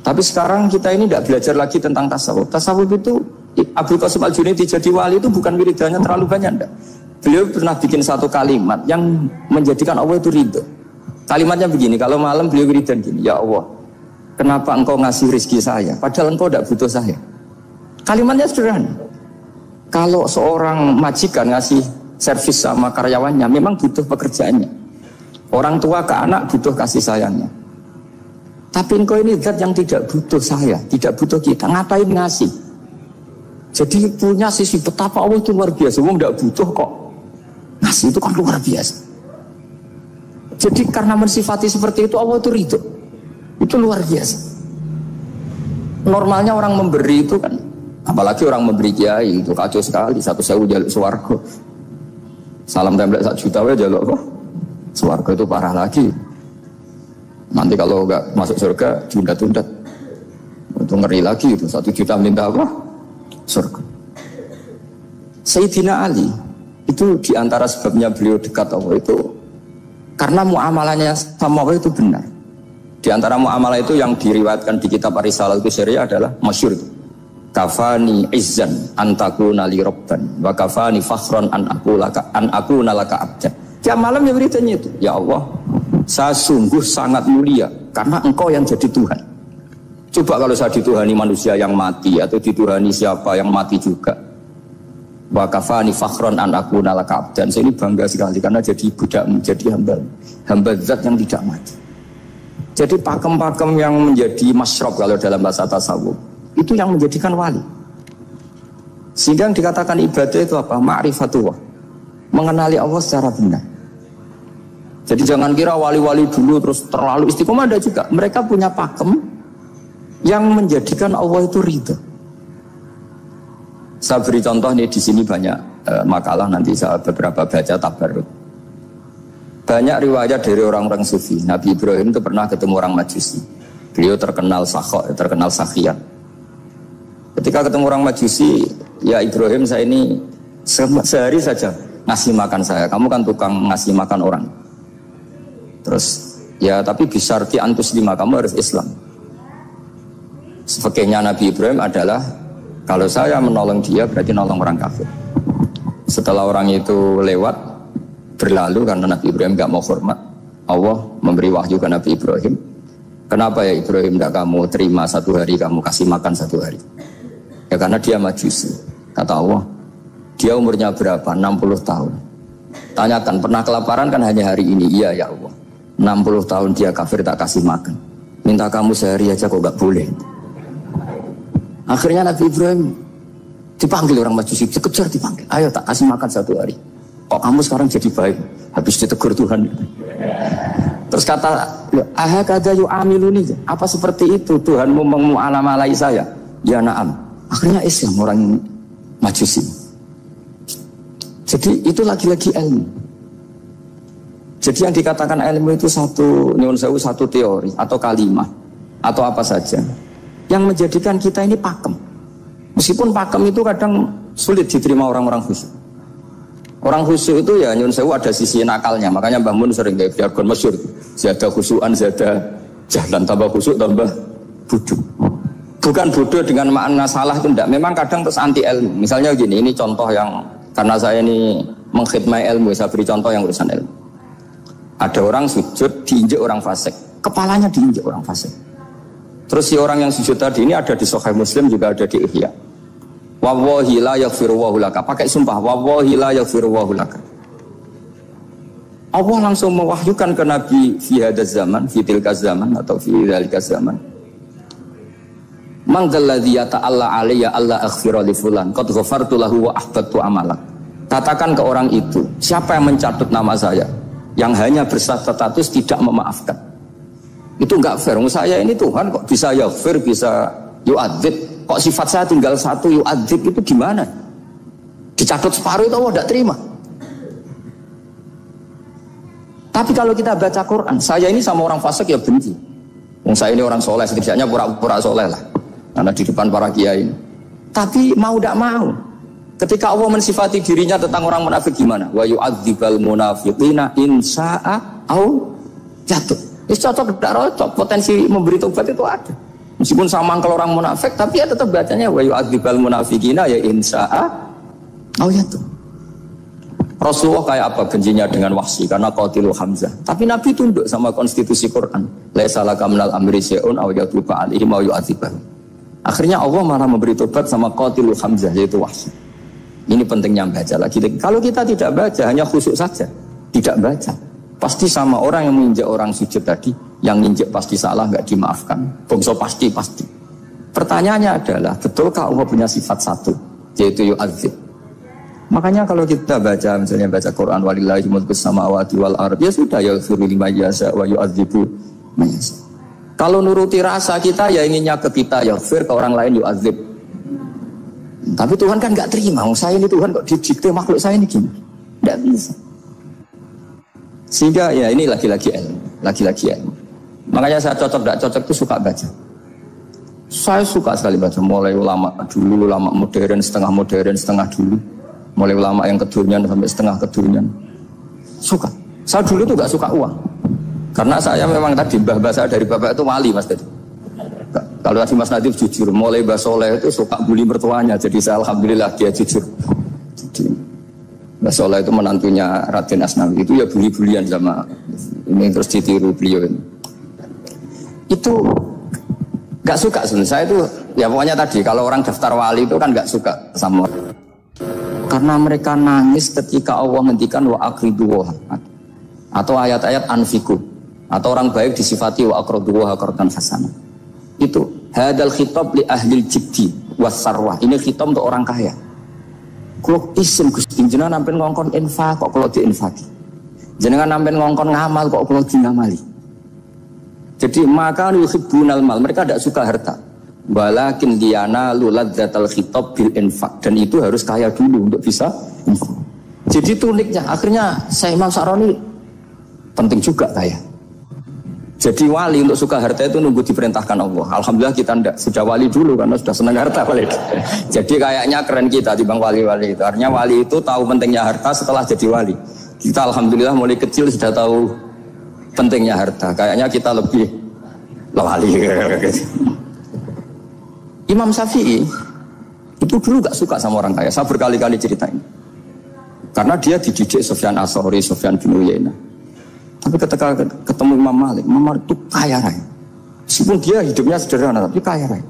Tapi sekarang kita ini tidak belajar lagi tentang tasawuf. Tasawuf itu Abdul Qasim Al-Junaidi jadi wali itu bukan wiridannya terlalu banyak, enggak. Beliau pernah bikin satu kalimat yang menjadikan Allah itu ridho. Kalimatnya begini, kalau malam beliau wiridan gini, ya Allah, kenapa engkau ngasih rezeki saya, padahal engkau tidak butuh saya. Kalimatnya sederhana. Kalau seorang majikan ngasih servis sama karyawannya, memang butuh pekerjaannya. Orang tua ke anak butuh kasih sayangnya. Tapi engkau ini zat yang tidak butuh saya, tidak butuh kita, ngapain ngasih? Jadi punya sisi betapa Allah itu luar biasa, wong tidak butuh kok. Ngasih itu kan luar biasa. Jadi karena mensifati seperti itu Allah itu ridho. Itu luar biasa. Normalnya orang memberi itu kan, apalagi orang memberi kiai itu kacau sekali. 1.000 jaluk swarga. Salam template 1 juta aja jaluk kok. Swarga itu parah lagi. Nanti kalau enggak masuk surga tunda-tunda. Itu ngeri lagi itu 1 juta minta apa? Surga. Sayyidina Ali itu diantara sebabnya beliau dekat Allah itu karena muamalahnya sama Allah itu benar. Di antara muamalah itu yang diriwayatkan di kitab Ar-Risalah itu syariah adalah masyhur. Kafani izzan antakuna li rabban wa kafani fakhran an akuna laka abdan. Tiap malam ya beritanya itu, ya Allah, saya sungguh sangat mulia karena engkau yang jadi Tuhan. Coba kalau saya dituhani manusia yang mati atau dituhani siapa yang mati juga. Wa kafani fakhran an akuna laka abdan. Saya ini bangga sekali karena jadi budak, menjadi hamba zat yang tidak mati. Jadi pakem-pakem yang menjadi masyrab kalau dalam bahasa tasawuf itu yang menjadikan wali. Sehingga yang dikatakan ibadah itu apa? Ma'rifatullah, mengenali Allah secara benar. Jadi jangan kira wali-wali dulu terus terlalu istiqomah, ada juga. Mereka punya pakem yang menjadikan Allah itu ridha. Saya beri contoh nih, di sini banyak makalah, nanti saya beberapa baca tabarruk. Banyak riwayat dari orang-orang sufi. Nabi Ibrahim itu pernah ketemu orang Majusi. Beliau terkenal sakhok, terkenal sakhian. Ketika ketemu orang Majusi, ya Ibrahim, saya ini sehari saja ngasih makan saya. Kamu kan tukang ngasih makan orang. Terus, ya tapi bisyarti antus lima, kamu harus Islam. Fakihnya Nabi Ibrahim adalah kalau saya menolong dia berarti nolong orang kafir. Setelah orang itu lewat berlalu karena Nabi Ibrahim gak mau hormat, Allah memberi wahyu ke Nabi Ibrahim. Kenapa ya Ibrahim tidak kamu terima 1 hari, kamu kasih makan 1 hari? Ya karena dia Majusi. Kata Allah, dia umurnya berapa? 60 tahun. Tanyakan, pernah kelaparan kan hanya hari ini? Iya ya Allah. 60 tahun dia kafir tak kasih makan. Minta kamu sehari aja kok gak boleh. Akhirnya Nabi Ibrahim dipanggil orang Majusi, dikejar dipanggil. Ayo tak kasih makan 1 hari. Kok kamu sekarang jadi baik? Habis ditegur Tuhan. Terus kata, ahakadha yu'amiluni, apa seperti itu Tuhanmu memu'alamalai saya? Ya na'am. Akhirnya Islam orang Majusi. Jadi itu lagi-lagi ilmu. Jadi yang dikatakan ilmu itu satu teori atau kalimat atau apa saja yang menjadikan kita ini pakem. Meskipun pakem itu kadang sulit diterima orang-orang khusyuk. Orang khusyuk itu ya nyun sewu ada sisi nakalnya. Makanya Mbah Mun sering kayak jargon masyhur. Zada khusyuan, zada jahlan, tambah khusyuk tambah bodoh. Bukan bodoh dengan makna salah itu enggak. Memang kadang terus anti ilmu. Misalnya gini, ini contoh yang karena saya ini mengkhidmati ilmu, saya beri contoh yang urusan ilmu. Ada orang sujud diinjek orang fasik, kepalanya diinjek orang fasik. Terus si orang yang sujud tadi ini ada di Sahih Muslim, juga ada di Ihya. Wallahi la yaghfiru wa laka. Pakai sumpah, wallahi la yaghfiru wa laka. Allah langsung mewahyukan ke Nabi fi hadzal zaman, fi tilka zaman atau fi dzalika zaman. Man dzalladzi yata'alla alayya alla aghfira li fulan qad ghafartu lahu wa ahbattu amalak. Katakan ke orang itu, siapa yang mencatut nama saya yang hanya berstatus tidak memaafkan. Itu enggak fair. Saya ini Tuhan kok bisa yaghfir, bisa yu'adzib. Kok sifat saya tinggal 1 yu'adzib, itu gimana? Dicatut separuh itu Allah tidak terima. Tapi kalau kita baca Quran, saya ini sama orang fasik ya benci. Saya ini orang soleh, setidaknya pura-pura soleh lah. Karena di depan para kiai ini. Tapi mau tidak mau, ketika Allah mensifati dirinya tentang orang munafik gimana? Wa yu'adzibal munafiqina in sya'a au jatuh. Ini cocok tidak cocok, potensi memberi tobat itu ada. Meskipun sama kalau orang munafik, tapi ya tetap bacanya wa yu'adzibal munafiqina ya in sya'a au jatuh. Rasulullah kayak apa bencinya dengan Wahsy karena qatilu Hamzah. Tapi Nabi tunduk sama konstitusi Quran. Laisa laka minal amri syai'un aw yatuba alaihim aw yu'adzibah. Akhirnya Allah malah memberi tobat sama qatilu Hamzah, yaitu Wahsy. Ini pentingnya baca lagi. Kalau kita tidak baca, hanya khusyuk saja, tidak baca, pasti sama orang yang menginjak orang sujud tadi, yang injak pasti salah, nggak dimaafkan. Bongso pasti. Pertanyaannya adalah, betulkah Allah punya sifat 1, yaitu yu'adzib? Makanya kalau kita baca, misalnya baca Quran, walillahi mulkus samawati wal ardh, ya sudah, yaghfiru liman yasha wa yu'adzibu man yasha. Kalau nuruti rasa kita, ya inginnya ke kita, yaghfir, ke orang lain yu'adzib. Tapi Tuhan kan nggak terima. Saya ini Tuhan kok didikte makhluk saya ini gimana? Nggak bisa. Sehingga ya ini lagi-lagi ilmu. Makanya saya cocok itu suka baca. Saya suka sekali baca, mulai ulama dulu, ulama modern, setengah dulu. mulai ulama yang kedurunyan sampai setengah kedurunyan. Suka. Saya dulu tuh gak suka uang. Karena saya memang tadi mbah saya dari bapak itu wali Mas tadi. Kalau tadi Mas Nadif jujur, mulai Mbah Soleh itu suka bully mertuanya. Jadi saya alhamdulillah dia jujur. Jadi Mbah Soleh itu menantunya Raden Asnawi itu ya bully-bulian sama ini terus ditiru beliau ini. Itu gak suka sebenarnya. Saya itu ya pokoknya tadi kalau orang daftar wali itu kan gak suka sama. Karena mereka nangis ketika Allah ngendikan wa aqridu atau ayat-ayat anfiku atau orang baik disifati wa aqridu wa qardan hasanah. Itu hadal khitab li ahli jiddi wasarwah. Ini khitab untuk orang kaya. Kalau isim Gusti jenengan nampen ngongkon infak kok kalau diinfaki. Jenengan nampen ngongkon ngamal kok kalau dingamali. Jadi maka yuhibbunal mal, mereka tidak suka harta. Walakin liyana luladzatal khitab bil infak, dan itu harus kaya dulu untuk bisa infak. Jadi itu uniknya. Akhirnya saya Imam Sa'roni penting juga kaya. Jadi wali untuk suka harta itu nunggu diperintahkan Allah. Alhamdulillah kita tidak sudah wali dulu karena sudah senang harta wali. Jadi kayaknya keren kita dibanding wali-wali itu. Artinya wali itu tahu pentingnya harta setelah jadi wali. Kita alhamdulillah mulai kecil sudah tahu pentingnya harta. Kayaknya kita lebih wali. Imam Syafi'i itu dulu gak suka sama orang kaya. Saya berkali-kali ceritain. Karena dia dididik Sufyan As-Tsauri, Sufyan bin Uyainah. Tapi ketika ketemu Imam Malik itu kaya raya. Meskipun dia hidupnya sederhana, tapi kaya raya.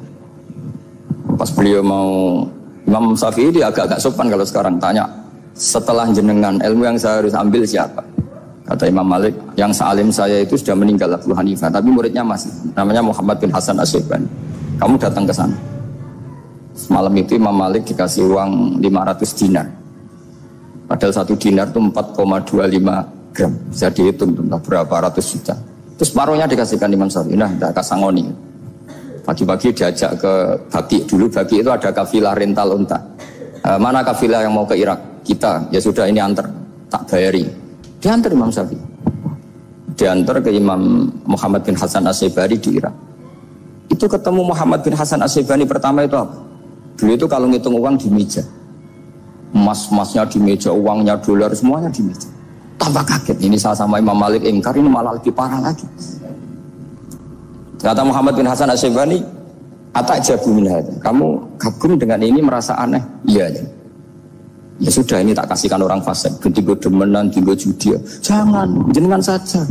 Pas beliau mau, Imam Syafi'i dia agak-agak sopan kalau sekarang tanya, setelah jenengan ilmu yang saya harus ambil siapa? Kata Imam Malik, yang sealim saya itu sudah meninggal Abu Hanifah, tapi muridnya masih, namanya Muhammad bin Hasan As-Syaibani. Kamu datang ke sana. Malam itu Imam Malik dikasih uang 500 dinar. Padahal 1 dinar itu 4,25 gram, bisa dihitung tentang berapa ratus juta. Terus paruhnya dikasihkan Imam Syafi'i. Nah, tidak kasangoni. Pagi-pagi diajak ke Baki. Dulu Baki itu ada kafilah rental unta. Mana kafilah yang mau ke Irak? Kita, ya sudah ini antar, tak bayari. Diantar Imam Syafi'i. Diantar ke Imam Muhammad bin Hasan As-Syaibani di Irak. Itu ketemu Muhammad bin Hasan As-Syaibani pertama itu apa? Dulu itu kalau ngitung uang di meja. Emas-emasnya di meja, uangnya dolar, semuanya di meja. Tambah kaget, ini saya sama Imam Malik ingkar, ini malah lebih parah lagi. Kata Muhammad bin Hasan As-Syaibani, "Atajabu min hadza." Kamu kagum dengan ini, merasa aneh? Iya. Ya sudah, ini tak kasihkan orang fasik, tinggo demenan, tinggo judi. Jangan, jenengan saja.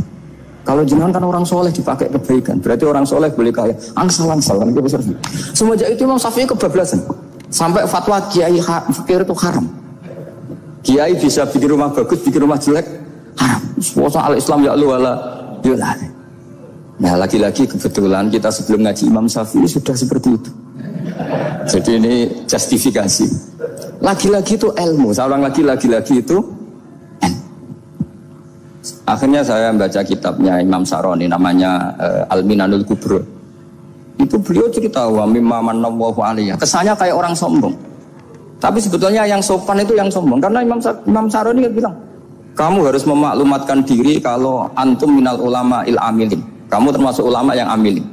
Kalau jenengan kan orang soleh dipakai kebaikan, berarti orang soleh boleh kaya. Angsal-angsal kan itu besar. Semenjak itu Imam Syafi'i kebablasan. Sampai fatwa kiai fakir itu haram. Kiai bisa bikin rumah bagus, bikin rumah jelek, haram. Puasa al-Islam ya lu wala yulal. Nah lagi-lagi kebetulan kita sebelum ngaji Imam Syafi'i sudah seperti itu. Jadi ini justifikasi. Lagi-lagi itu ilmu. Saya ulang lagi-lagi itu. Akhirnya saya baca kitabnya Imam Sa'roni namanya Al-Minanul Kubro. Itu beliau cerita wa mimma manallahu alaihi. Kesannya kayak orang sombong. Tapi sebetulnya yang sopan itu yang sombong. Karena Imam Sa'roni bilang, kamu harus memaklumatkan diri kalau antum minal ulama il amilin. Kamu termasuk ulama yang amilin.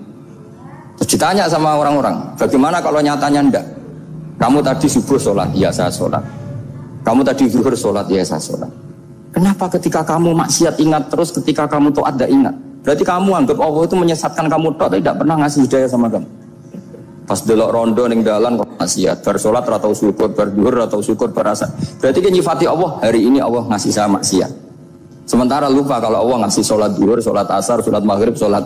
Terus ditanya sama orang-orang, bagaimana kalau nyatanya enggak? Kamu tadi subuh sholat, ya saya sholat. Kamu tadi zuhur sholat, ya saya sholat. Kenapa ketika kamu maksiat ingat terus, ketika kamu taat tidak ingat? Berarti kamu anggap Allah itu menyesatkan kamu toh, tidak pernah ngasih hidayah sama kamu. Pas delok rondo ning dalan kok maksiat, bar salat ora tau syukur, bar zuhur ora tau syukur, bar asar. Berarti kan nyifati Allah, hari ini Allah ngasih saya maksiat. Sementara lupa kalau Allah ngasih salat zuhur, salat asar, salat maghrib, salat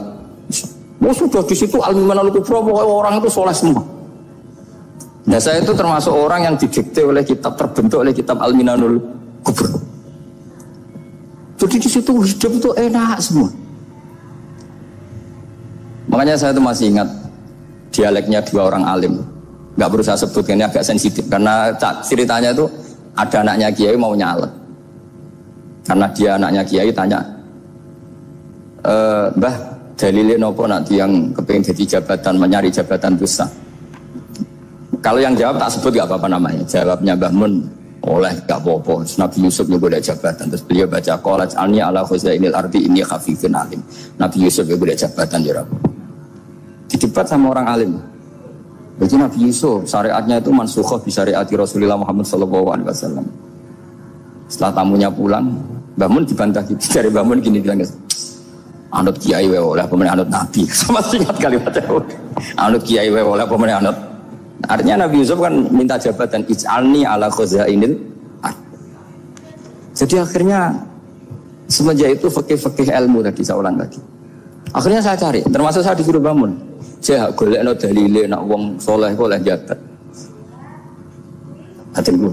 sudah di situ al-Minanul Kubro, orang itu soleh semua. Nah saya itu termasuk orang yang didikte oleh kitab, terbentuk oleh kitab Al-Minanul Kubro. Jadi di situ hidup itu enak semua. Makanya saya itu masih ingat dialeknya dua orang alim. Gak perlu saya sebutkan, ini agak sensitif karena ceritanya itu ada anaknya kiai mau nyalek. Karena dia anaknya kiai tanya, Mbah, dalilnya nopo nanti yang kepingin jadi jabatan, mencari jabatan besar. Kalau yang jawab tak sebut gak apa-apa namanya. Jawabnya Mbah Mun, oleh gak apa-apa. Nabi Yusuf juga ada jabatan. Terus beliau baca qala alni ala khuzainil ardi inni khafifun alim. Nabi Yusuf juga ada jabatan ya Rabb. Didebat sama orang alim. Jadi Nabi Yusuf syariatnya itu mansukhah bi syariati Rasulullah Muhammad SAW. Setelah tamunya pulang, Mbah Mun dibantah gitu. Dari Mbah Mun gini bilang, anut kiai wae oleh pemenang anut nabi. Sama singkat kalimatnya. Anut kiai wae oleh pemenang anut. Artinya Nabi Yusuf kan minta jabatan ij'alni ala khazainil ard. Jadi akhirnya semenjak itu fikih-fikih ilmu tadi saya ulang lagi. Akhirnya saya cari, termasuk saya disuruh bangun. Saya golekno dalile nak wong saleh kok oleh jabat. Hatiku,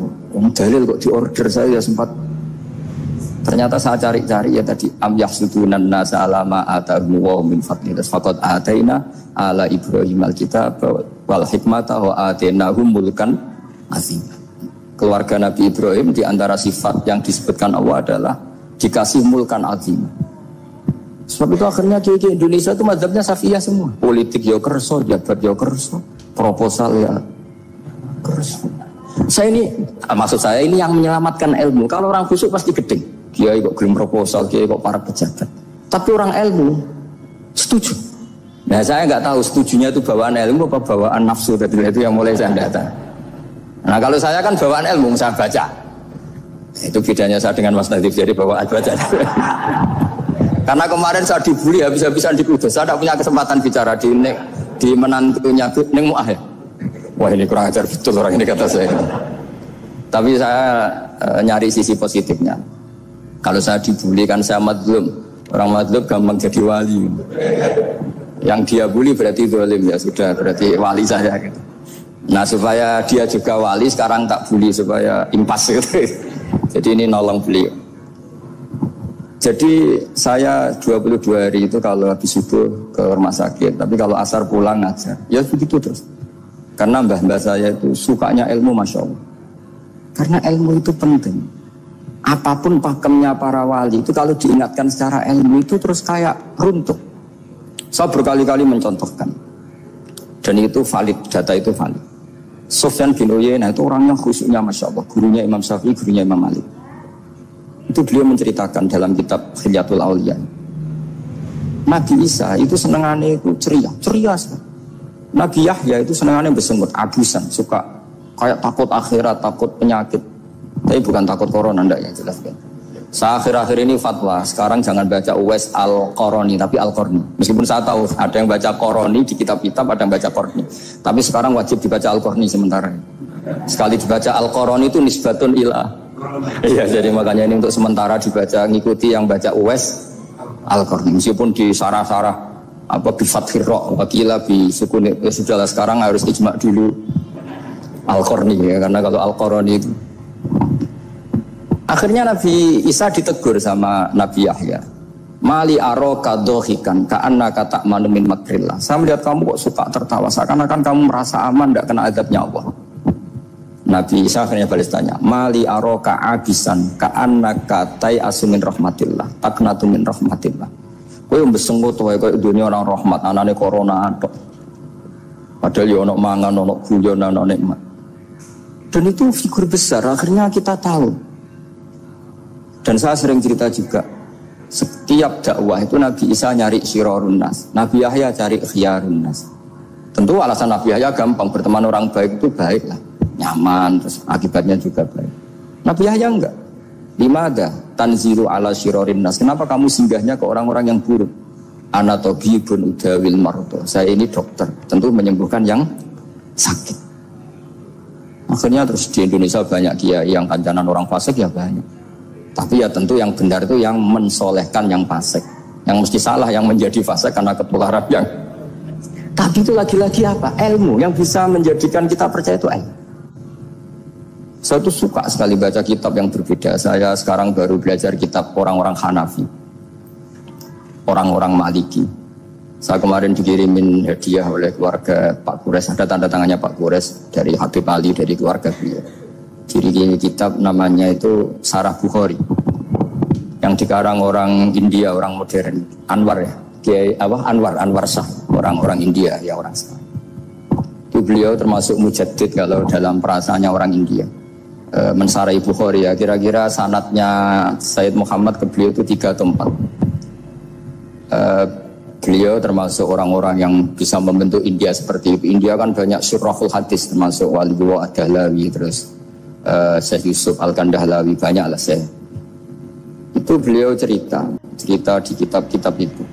dalil kok diorder saya sempat. Ternyata saya cari-cari ya tadi am yahsudunan nasa alama atahum wa min fadli faqad ataina ala Ibrahim alkitab wal hikmata wa atainahum mulkan azim. Keluarga Nabi Ibrahim di antara sifat yang disebutkan Allah adalah dikasih mulkan azim. Sebab itu akhirnya di Indonesia itu mazhabnya Syafi'iyah semua. Politik ya kerso, jabat ya kerso, proposal ya kerso. Saya ini, maksud saya ini yang menyelamatkan ilmu. Kalau orang khusyuk pasti gedeng. Kiai kok kirim proposal, kiai kok para pejabat. Tapi orang ilmu setuju. Nah saya nggak tahu setujunya itu bawaan ilmu apa bawaan nafsu. Tadi itu yang mulai saya data. Nah kalau saya kan bawaan ilmu, saya baca. Itu bedanya saya dengan Mas Nadif, jadi bawaan baca. Karena kemarin saya dibully habis-habisan di Kudus. Saya tidak punya kesempatan bicara di menantunya Neng Mu'ah ya. Wah ini kurang ajar betul orang ini kata saya. Tapi saya nyari sisi positifnya. Kalau saya dibully kan saya madlum. Orang madlum gampang jadi wali. Yang dia bully berarti zalim ya sudah berarti wali saya gitu. Nah supaya dia juga wali sekarang tak bully supaya impas gitu. Jadi ini nolong beliau. Jadi saya 22 hari itu kalau habis subuh ke rumah sakit. Tapi kalau asar pulang ngajar. Ya begitu terus. Karena mbah-mbah saya itu sukanya ilmu Masya Allah. Karena ilmu itu penting. Apapun pakemnya para wali itu kalau diingatkan secara ilmu itu terus kayak runtuh. Saya berkali-kali mencontohkan. Dan itu valid, data itu valid. Sufyan bin Uyainah itu orangnya khusyuknya Masya Allah. Gurunya Imam Syafi'i, gurunya Imam Malik. Itu beliau menceritakan dalam kitab Hilyatul Auliya. Nabi Isa itu senengannya itu ceria sekali. Nabi Yahya itu senangannya bersengut, abusan, suka kayak takut akhirat, takut penyakit. Tapi bukan takut corona, enggak ya jelas kan. Saya akhir-akhir ini fatwa, sekarang jangan baca Uwais Al-Qarani, tapi Al-Qarni. Meskipun saya tahu ada yang baca Qarani di kitab-kitab, ada yang baca Qarni. Tapi sekarang wajib dibaca Al-Qarni sementara. Sekali dibaca Al-Qarani itu nisbatun ila. Iya, jadi makanya ini untuk sementara dibaca, ngikuti yang baca Uwais Al-Qarni. Meskipun di sarah-sarah apa bifathir ra wakila bi sukun sudahlah sekarang harus ijma dulu Al-Qarni ya karena kalau Al-Qarani itu akhirnya Nabi Isa ditegur sama Nabi Yahya mali aroka dohikan ka'annaka ta'manu min makrillah. Saya melihat kamu kok suka tertawa seakan-akan kamu merasa aman tidak kena azabnya Allah. Nabi Isa akhirnya balas tanya mali aroka abisan ka'annaka tai'asu min rahmatillah taknatu min rahmatillah. Kowe mbesengut wae koyo dunia orang rahmat anane corona tok. Padahal yo ono mangan, ono guyon, ono nikmat. Dan itu figur besar akhirnya kita tahu. Dan saya sering cerita juga setiap dakwah itu Nabi Isa nyari syirarun nas, Nabi Yahya cari khiyarun nas. Tentu alasan Nabi Yahya gampang, berteman orang baik itu baik lah, nyaman, terus akibatnya juga baik. Nabi Yahya enggak. Limada tanzilu ala syirarin nas. Kenapa kamu singgahnya ke orang-orang yang buruk? Ana tabibun udawil mardo. Saya ini dokter, tentu menyembuhkan yang sakit. Akhirnya terus di Indonesia banyak kiai yang kancanan orang fasik ya banyak. Tapi ya tentu yang benar itu yang mensolehkan yang fasik. Yang mesti salah yang menjadi fasik karena ketularan yang. Tapi itu lagi-lagi apa? Ilmu yang bisa menjadikan kita percaya itu ilmu. Saya tuh suka sekali baca kitab yang berbeda. Saya sekarang baru belajar kitab orang-orang Hanafi, orang-orang Maliki. Saya kemarin dikirimin hadiah oleh keluarga Pak Kures. Ada tanda tangannya Pak Kures dari Habib Ali, dari keluarga beliau. Dikirimin kitab namanya itu Sarah Bukhari, yang dikarang orang India, orang modern, Anwar ya, Kiai Anwar Shah, orang-orang India ya orang Shah. Itu beliau termasuk mujaddid kalau dalam perasaannya orang India. Mensarai Bukhari ya, kira-kira sanadnya Sayyid Muhammad ke beliau itu 3 atau 4. Beliau termasuk orang-orang yang bisa membentuk India seperti itu. India kan banyak syurahul hadis, termasuk Waliullah Ad-Dahlawi, terus Syekh Yusuf Al-Kandahlawi, banyak lah saya. Itu beliau cerita di kitab-kitab itu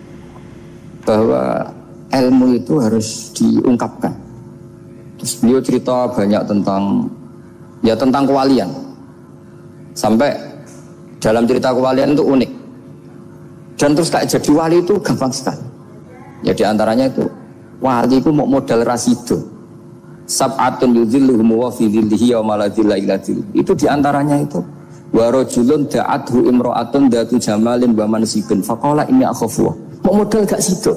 bahwa ilmu itu harus diungkapkan. Terus beliau cerita banyak tentang kewalian. Sampai dalam cerita kewalian itu unik. Dan terus kayak jadi wali itu gampang sekali. Ya diantaranya itu wali itu mau modal rasido. Sab'atun yudhilluhum wa fi dhillihi wa maladilla ila dhillihi. Itu diantaranya itu wa rajulun da'athu imra'atun datu jamalin wa mansibin faqala inni akhafu. Mau modal gak sido.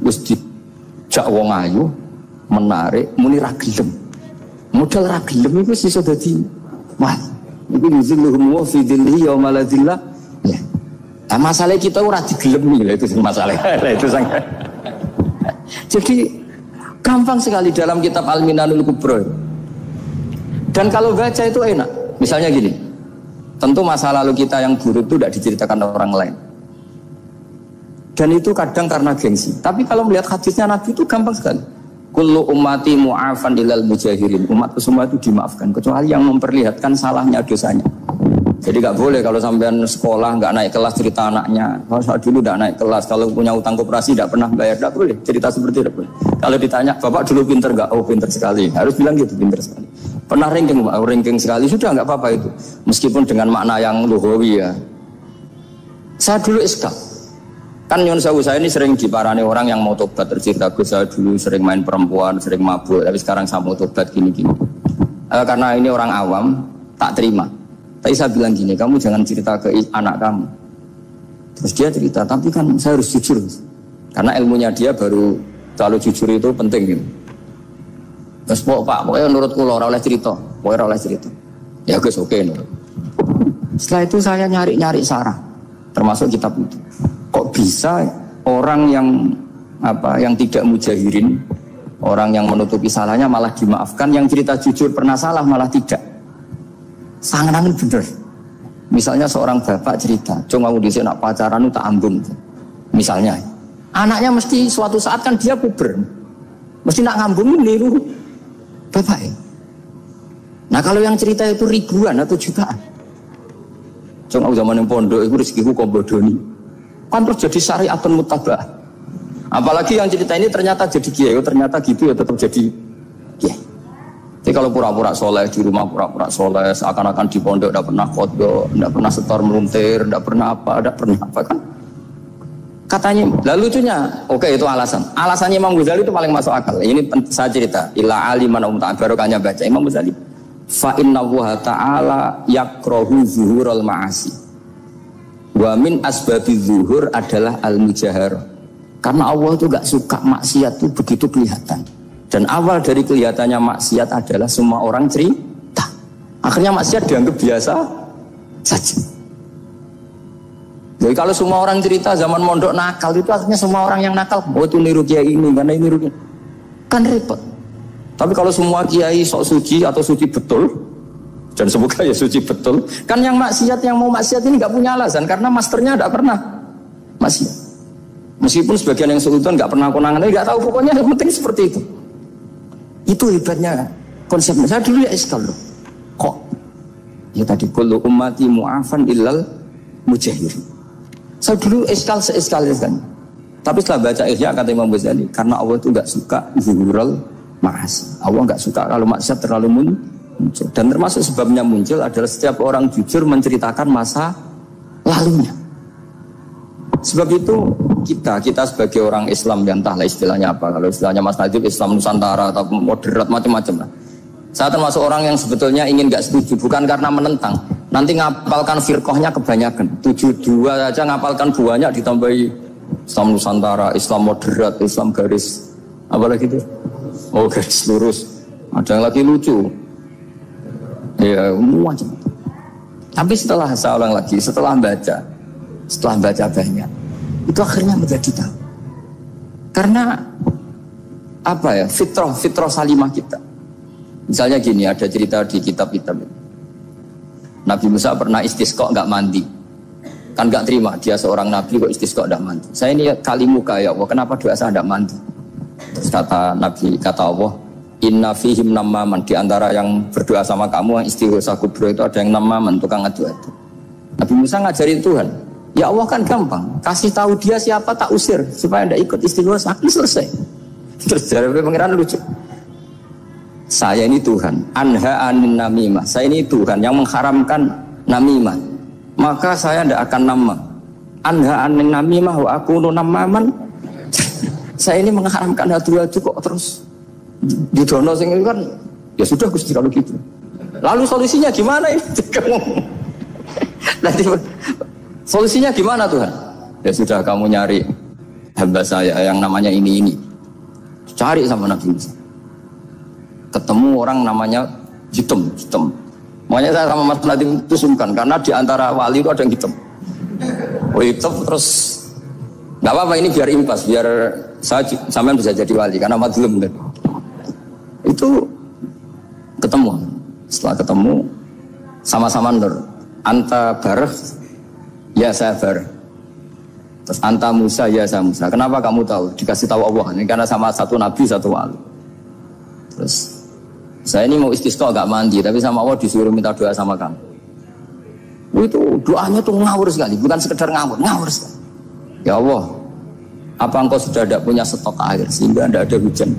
Wis dijak wong ayu menarik muni ra gelem. Modal ra gelem iku iso dadi wah. Iku yudhilluhum wa fi dhillihi wa maladilla. Ya. Nah, masalah kita ora digelemi lah, itu masalah. Itu sangat. Jadi gampang sekali dalam kitab Al-Minanul Kubra. Dan kalau baca itu enak. Misalnya gini, tentu masa lalu kita yang buruk itu tidak diceritakan orang lain. Dan itu kadang karena gengsi. Tapi kalau melihat hadisnya Nabi itu gampang sekali. Kullu ummati mu'afan ilal mujahirin. Umatku semua itu dimaafkan kecuali yang memperlihatkan salahnya dosanya. Jadi nggak boleh kalau sampean sekolah nggak naik kelas cerita anaknya. Kalau saat dulu nggak naik kelas, kalau punya utang koperasi nggak pernah bayar, nggak boleh cerita seperti itu. Kalau ditanya bapak dulu pinter nggak? Oh pinter sekali. Harus bilang gitu, pinter sekali. Pernah ranking sekali sudah nggak apa-apa itu. Meskipun dengan makna yang lughawi ya. Saya dulu iskal. Kan nyon saya ini sering diparani orang yang mau tobat tercerita. Saya dulu sering main perempuan, sering mabuk, tapi sekarang saya mau tobat gini-gini. Karena ini orang awam tak terima. Tapi saya bilang gini, kamu jangan cerita ke anak kamu. Terus dia cerita, tapi kan saya harus jujur. Karena ilmunya dia baru, kalau jujur itu penting gitu. Terus pokoknya menurut kula ora oleh cerita, pokoknya ora oleh cerita. Ya guys, oke. Setelah itu saya nyari-nyari sarah, termasuk kitab itu. Kok bisa orang yang tidak mujahirin, orang yang menutupi salahnya malah dimaafkan, yang cerita jujur pernah salah malah tidak. Sangat bener. Misalnya seorang bapak cerita, cuma mau disini nak pacaran tak ambung. Misalnya, anaknya mesti suatu saat kan dia puber, mesti nak ngambung niru bapak. Nah kalau yang cerita itu ribuan atau jutaan, cuma zaman yang pondok itu rezekiku kombodoni, kan terus jadi syariatun mutabah. Apalagi yang cerita ini ternyata jadi kiai, ternyata gitu ya tetap jadi kiai. Jadi kalau pura-pura soleh di rumah, pura-pura soleh, seakan-akan di pondok tidak pernah kodok, tidak pernah setor meluntir, tidak pernah apa kan? Katanya, lalu lucunya, oke itu alasan. Alasannya Imam Ghazali itu paling masuk akal. Ini saya cerita, ila aliman barokahnya baca Imam Ghazali. Fa inna wa ta'ala yakrohu zuhurul ma'asi. Wa min asbabi zuhur adalah al-mujahar. Karena Allah itu gak suka maksiat itu begitu kelihatan. Dan awal dari kelihatannya maksiat adalah semua orang cerita. Akhirnya maksiat dianggap biasa saja. Jadi kalau semua orang cerita zaman mondok nakal itu akhirnya semua orang yang nakal. Oh itu niru kiai ini, karena ini niru ini. Kan repot. Tapi kalau semua kiai sok suci atau suci betul, dan semoga ya suci betul, kan yang maksiat, yang mau maksiat ini gak punya alasan. Karena masternya gak pernah maksiat. Meskipun sebagian yang sultan gak pernah konangan, gak tahu pokoknya yang penting seperti itu. Itu hebatnya konsepnya. Saya dulu ya iskal loh. Kok? Ya tadi kullu ummati mu'afan illal mujahirin. Saya dulu iskal kan. Tapi setelah baca Ihya kata Imam Ghazali, karena Allah itu enggak suka zuhurul ma'asi. Allah enggak suka kalau maksiat terlalu muncul. Dan termasuk sebabnya muncul adalah setiap orang jujur menceritakan masa lalunya. Sebab itu kita sebagai orang Islam yang entahlah istilahnya apa, kalau istilahnya Mas Najib Islam Nusantara atau moderat macam-macam lah. Saya termasuk orang yang sebetulnya ingin gak setuju, bukan karena menentang. Nanti ngapalkan firqahnya kebanyakan, 72 aja ngapalkan banyak ditambahi Islam Nusantara, Islam moderat, Islam garis apa lagi itu? Oh garis lurus. Ada yang lagi lucu. Ya macam. Tapi setelah saya ulang lagi, setelah baca banyak, itu akhirnya menjadi tahu. Karena apa ya, fitrah salimah kita. Misalnya gini, ada cerita di kitab-kitab. Nabi Musa pernah istisqa nggak mandi. kan nggak terima dia seorang nabi kok istisqa tidak mandi. Saya ini kali muka ya Allah, kenapa doa saya tidak mandi? Terus kata Nabi, kata Allah, inna fihim namaman, di antara yang berdoa sama kamu yang istighosa kubro itu ada yang namaman, tukang ngadu itu. Nabi Musa ngajarin Tuhan, ya Allah kan gampang, kasih tahu dia siapa tak usir supaya tidak ikut istighosa, ini selesai. Terus dari pengiran lucu, saya ini Tuhan, anha anin namimah, saya ini Tuhan yang mengharamkan namimah, maka saya tidak akan nama. Anha anin namimah wa akunu namaman, saya ini mengharamkan hadu-hadu kok terus di dono sing kan ya sudah Gusti kalau gitu. Lalu solusinya gimana ini? Nanti solusinya gimana Tuhan? Ya sudah kamu nyari hamba saya yang namanya ini. Cari sama Nabi Musa. Ketemu orang namanya hitam. Makanya saya sama Mas Nadim itu sungkan karena di antara wali itu ada yang hitam. Oh hitam terus nggak apa-apa ini biar impas, biar saya sampean bisa jadi wali karena madlum kan. Itu ketemu. Setelah ketemu sama-sama nur. Anta barah, ya saya barah. Terus anta Musa, ya saya Musa. Kenapa kamu tahu? Dikasih tahu Allah. Ini karena sama satu nabi, satu wali. Terus saya ini mau istisqa gak mandi, tapi sama Allah disuruh minta doa sama kamu. Itu doanya tuh ngawur sekali, bukan sekedar ngawur sekali. Ya Allah, apa engkau sudah tidak punya stok air sehingga tidak ada hujan?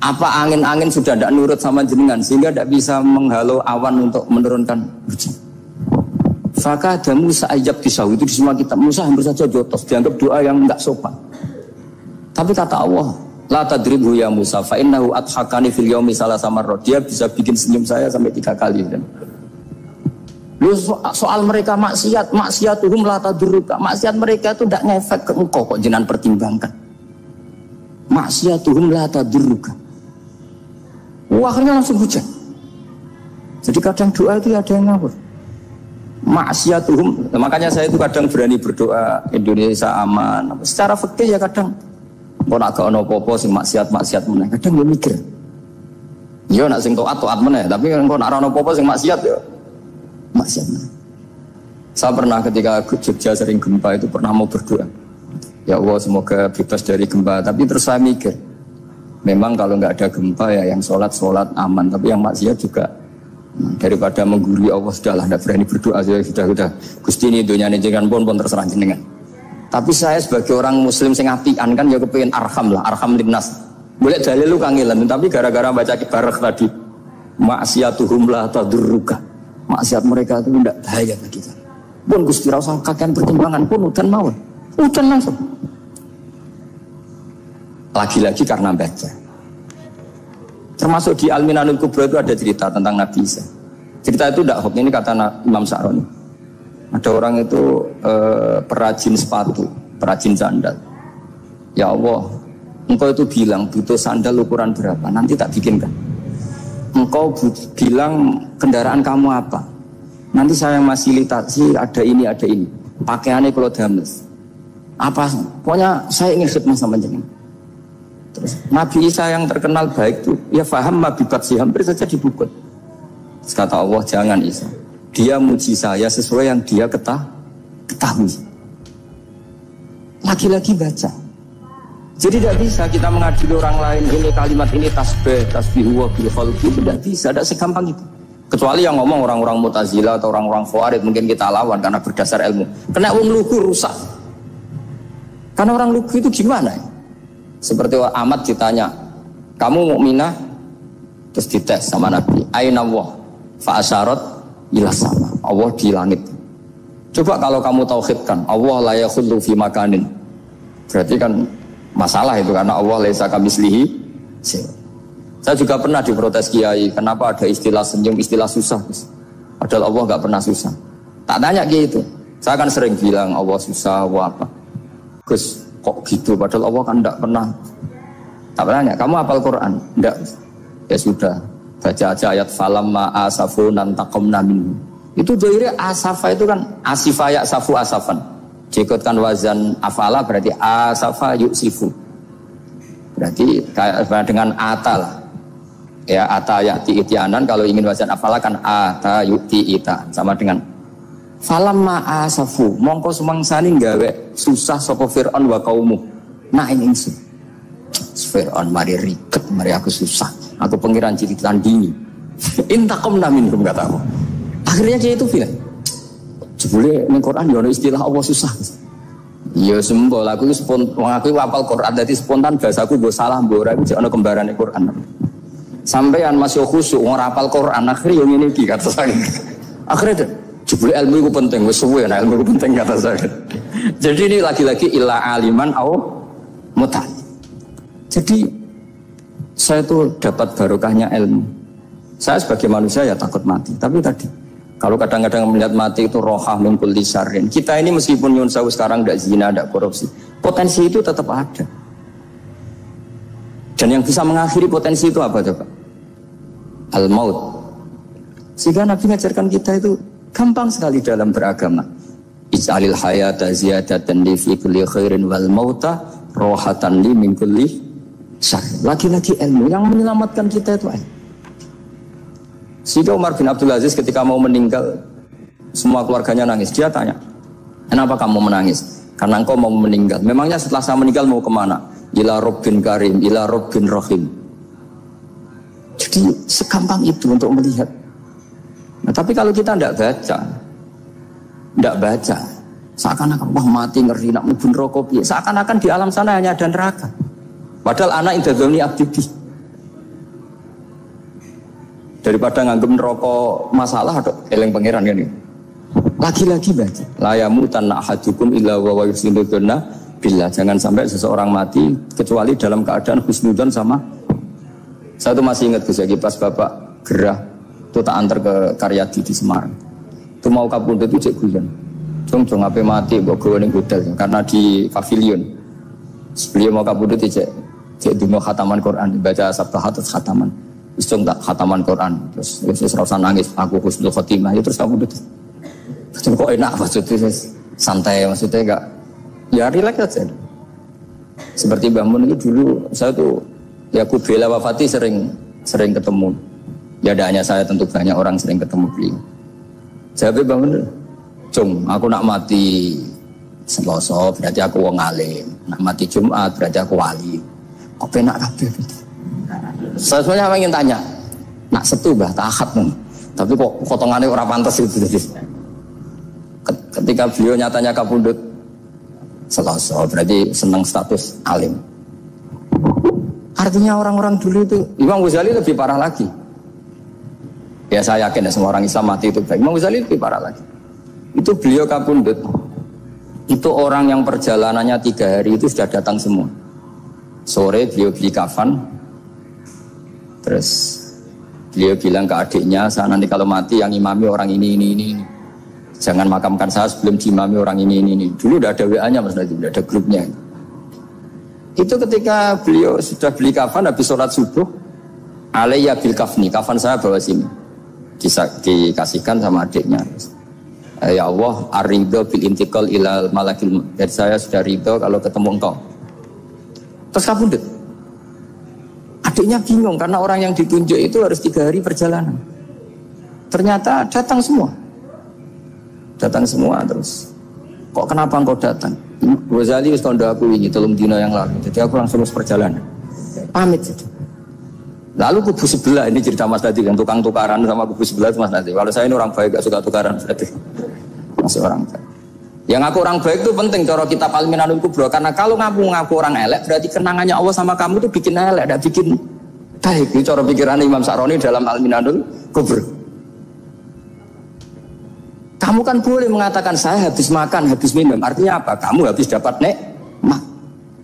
Apa angin-angin sudah tidak nurut sama jenengan sehingga tidak bisa menghalau awan untuk menurunkan hujan? Faka ada Musa ajab kisah itu di semua kitab. Musa hampir saja jotos, dianggap doa yang enggak sopan. Tapi kata Allah, la tadribhu ya Musa fa innahu adhakani fil yaumi salasa marrat. Dia bisa bikin senyum saya sampai 3 kali. Lu soal mereka maksiatuhum la tadurruka. Maksiat mereka itu tidak ngefek ke engkau kok jenengan pertimbangkan. Maksiatuhum la tadurruka. Akhirnya langsung hujan. Jadi kadang doa itu ada yang ngawur. Maksiatuhum, makanya saya itu kadang berani berdoa Indonesia aman. Secara fikih ya kadang kok nak gak ono apa-apa sing maksiat meneh. Kadang yo mikir. Yo nak sing taat meneh, tapi kok nak ono apa-apa sing maksiat yo maksiat meneh. Saya pernah ketika Jogja sering gempa itu pernah mau berdoa. Ya Allah semoga bebas dari gempa, tapi terus saya mikir. Memang kalau nggak ada gempa ya yang sholat aman, tapi yang maksiat juga daripada menggurui Allah sudahlah, tidak berani berdoa sudah Gusti ini dunia ini jangan pun terserah jenengan. Tapi saya sebagai orang muslim sing apian kan ya kepengin arham linnas. Boleh dalil lu kangelan, tapi gara-gara baca kibarah tadi maksiatuhum la tadurruka. Maksiat mereka itu tidak bahaya bagi kita. Pun Gusti ra usah kakean pertimbangan pun udan mawon. Udan langsung. Lagi-lagi karena baca. Termasuk di Al-Minanul Kubra itu ada cerita tentang Nabi Isa. Cerita itu tidak hoax, ini kata Imam Sa'roni. Ada orang itu perajin sepatu, perajin sandal. Ya Allah, engkau itu bilang butuh sandal ukuran berapa, nanti tak bikinkan. Engkau bilang kendaraan kamu apa, nanti saya fasilitasi ada ini. Pakaiannya kalau dames. Apa, pokoknya saya ingin khidmat sama jenengan. Terus Nabi Isa yang terkenal baik itu ya faham mabibat sih hampir saja dibukut. Terus kata Allah jangan Isa, dia muji saya sesuai yang dia ketahui. Lagi-lagi baca. Jadi tidak bisa kita mengadili orang lain ini kalimat ini tasbih wa bil khalqi, tidak bisa, tidak segampang itu. Kecuali yang ngomong orang-orang Mu'tazilah atau orang-orang Khawarij mungkin kita lawan karena berdasar ilmu. Kena wong lugu rusak. Karena orang lugu itu gimana ya? Seperti Ahmad ditanya, kamu mukminah? Terus dites sama Nabi, aina Allah fa asyarat ila sama, Allah di langit. Coba kalau kamu tauhidkan Allah la yakhullu fi makanin, berarti kan masalah itu karena Allah laisa kamislihi. Saya juga pernah diprotes kiai, kenapa ada istilah senyum, istilah susah, padahal Allah nggak pernah susah. Tak tanya gitu, saya kan sering bilang Allah susah, Allah apa, Gus kok gitu, padahal Allah kan tidak pernah. Tak bertanya, kamu hafal Quran? Tidak. Ya sudah, baca aja ayat falamma asafun taqamna minhu. Itu doire asafa itu kan asifa ya safu asafan. Diikutkan wazan afala berarti asafa yusifu. Berarti kayak dengan ata lah. Ya ata yati ityanan, kalau ingin wazan afala kan ata yuti ita, sama dengan Falamma asafu mongko sumangsani gawe susah sapa Firaun wa kaumu. Nah ingsun. Firaun mari ribet, mari aku susah. Aku pengiran ciri tandingi. Intakom minhum kata aku. Akhirnya dia itu bilang, jebule ning Quran yo istilah Allah susah. Ya sembol aku aku hafal Quran dadi spontan bahasaku mbok salah mbok ora iku ana kembarane Quran. Sampeyan masih khusyuk ora hafal Quran akhirnya yo ngene iki kata saya. Akhirnya jebule ilmu itu penting, wis suwe nah ilmu itu penting kata saya. Jadi ini lagi-lagi illa aliman au mutal. Jadi saya tuh dapat barokahnya ilmu. Saya sebagai manusia ya takut mati. Tapi tadi kalau kadang-kadang melihat mati itu rohah min kulli syarrin. Kita ini meskipun nyun sewu sekarang tidak zina, tidak korupsi, potensi itu tetap ada. Dan yang bisa mengakhiri potensi itu apa coba? Al-maut. Sehingga Nabi mengajarkan kita itu gampang sekali dalam beragama. Ij'alil hayata ziyadatan li fi kulli khairin wal mauta rohatan li min kulli syarrin. Lagi-lagi ilmu yang menyelamatkan kita itu ilmu. Sehingga Umar bin Abdul Aziz ketika mau meninggal, semua keluarganya nangis. Dia tanya, kenapa kamu menangis? Karena engkau mau meninggal. Memangnya setelah saya meninggal mau kemana? Ila Rabbin Karim, ila Rabbin Rahim. Jadi segampang itu untuk melihat. Nah, tapi kalau kita tidak baca, seakan-akan wah mati ngeri nak mubun rokok. Seakan-akan di alam sana hanya ada neraka. Padahal anak indadzoni abdi. Daripada nganggep neraka masalah atau eleng pangeran ini. Lagi-lagi baca. La yamutan ahadukum illa wa yuhsinudzanna billah. Jangan sampai seseorang mati kecuali dalam keadaan husnudzon sama. Saya tuh masih ingat Gus Yaki pas Bapak gerah itu tak antar ke Karyadi di Semarang. Itu mau kapundhut itu cek guyon. Jong ape mati mbok gawe ning hotel karena di pavilion. Beliau mau kapundhut cek dungo khataman Quran dibaca sabtahat khataman. Terus tak khataman Quran, terus rasa nangis, aku husnul khotimah, ya terus kamu itu kok enak maksudnya, santai maksudnya enggak, ya relax aja. Seperti Mbah Mun itu dulu, saya tuh, ya aku bela wafati sering ketemu, ya ada hanya saya tentu banyak orang sering ketemu beliau. Jawabnya Mbah Mun, Cung, aku nak mati Selasa berarti aku wong alim, nak mati Jumat berarti aku wali, kok penak kabeh gitu. Saya sebenarnya ingin tanya, nak Setu bah tahat nih, tapi kok potongannya orang pantas itu. Ketika beliau nyatanya kapundhut Selasa, berarti senang status alim. Artinya orang-orang dulu itu, Imam Ghazali lebih parah lagi. Ya saya yakin ya semua orang Islam mati itu baik. Imam Ghazali lebih parah lagi. Itu beliau kapundhut, itu orang yang perjalanannya 3 hari itu sudah datang semua. Sore beliau beli kafan. Terus beliau bilang ke adiknya, saya nanti kalau mati yang imami orang ini. Jangan makamkan saya sebelum diimami orang ini. Dulu udah ada WA-nya Mas Najib, udah ada grupnya. Itu ketika beliau sudah beli kafan habis sholat subuh, alayya bil kafni, kafan saya bawa sini. Dikasihkan sama adiknya. Ya Allah, ar-ridho bil intiqal ilal malakil. Jadi saya sudah ridho kalau ketemu engkau. Terus kapundhut. Adiknya bingung karena orang yang ditunjuk itu harus 3 hari perjalanan. Ternyata datang semua terus. Kok kenapa engkau datang? Ghazali wis tondo aku ini 3 dina yang lalu. Jadi aku langsung perjalanan. Pamit saja. Lalu kubu sebelah ini cerita Mas Nadi yang tukang tukaran sama kubu sebelah Mas Nadi. Kalau saya ini orang baik gak suka tukaran berarti masih orang baik. Yang aku orang baik itu penting cara kitab Al-Minanul Kubra, karena kalau ngaku orang elek berarti kenangannya Allah sama kamu itu bikin elek, tidak bikin baik. Itu cara pikiran Imam Sa'roni dalam Al-Minanul Kubra. Kamu kan boleh mengatakan saya habis makan, habis minum, artinya apa? Kamu habis dapat nikmat.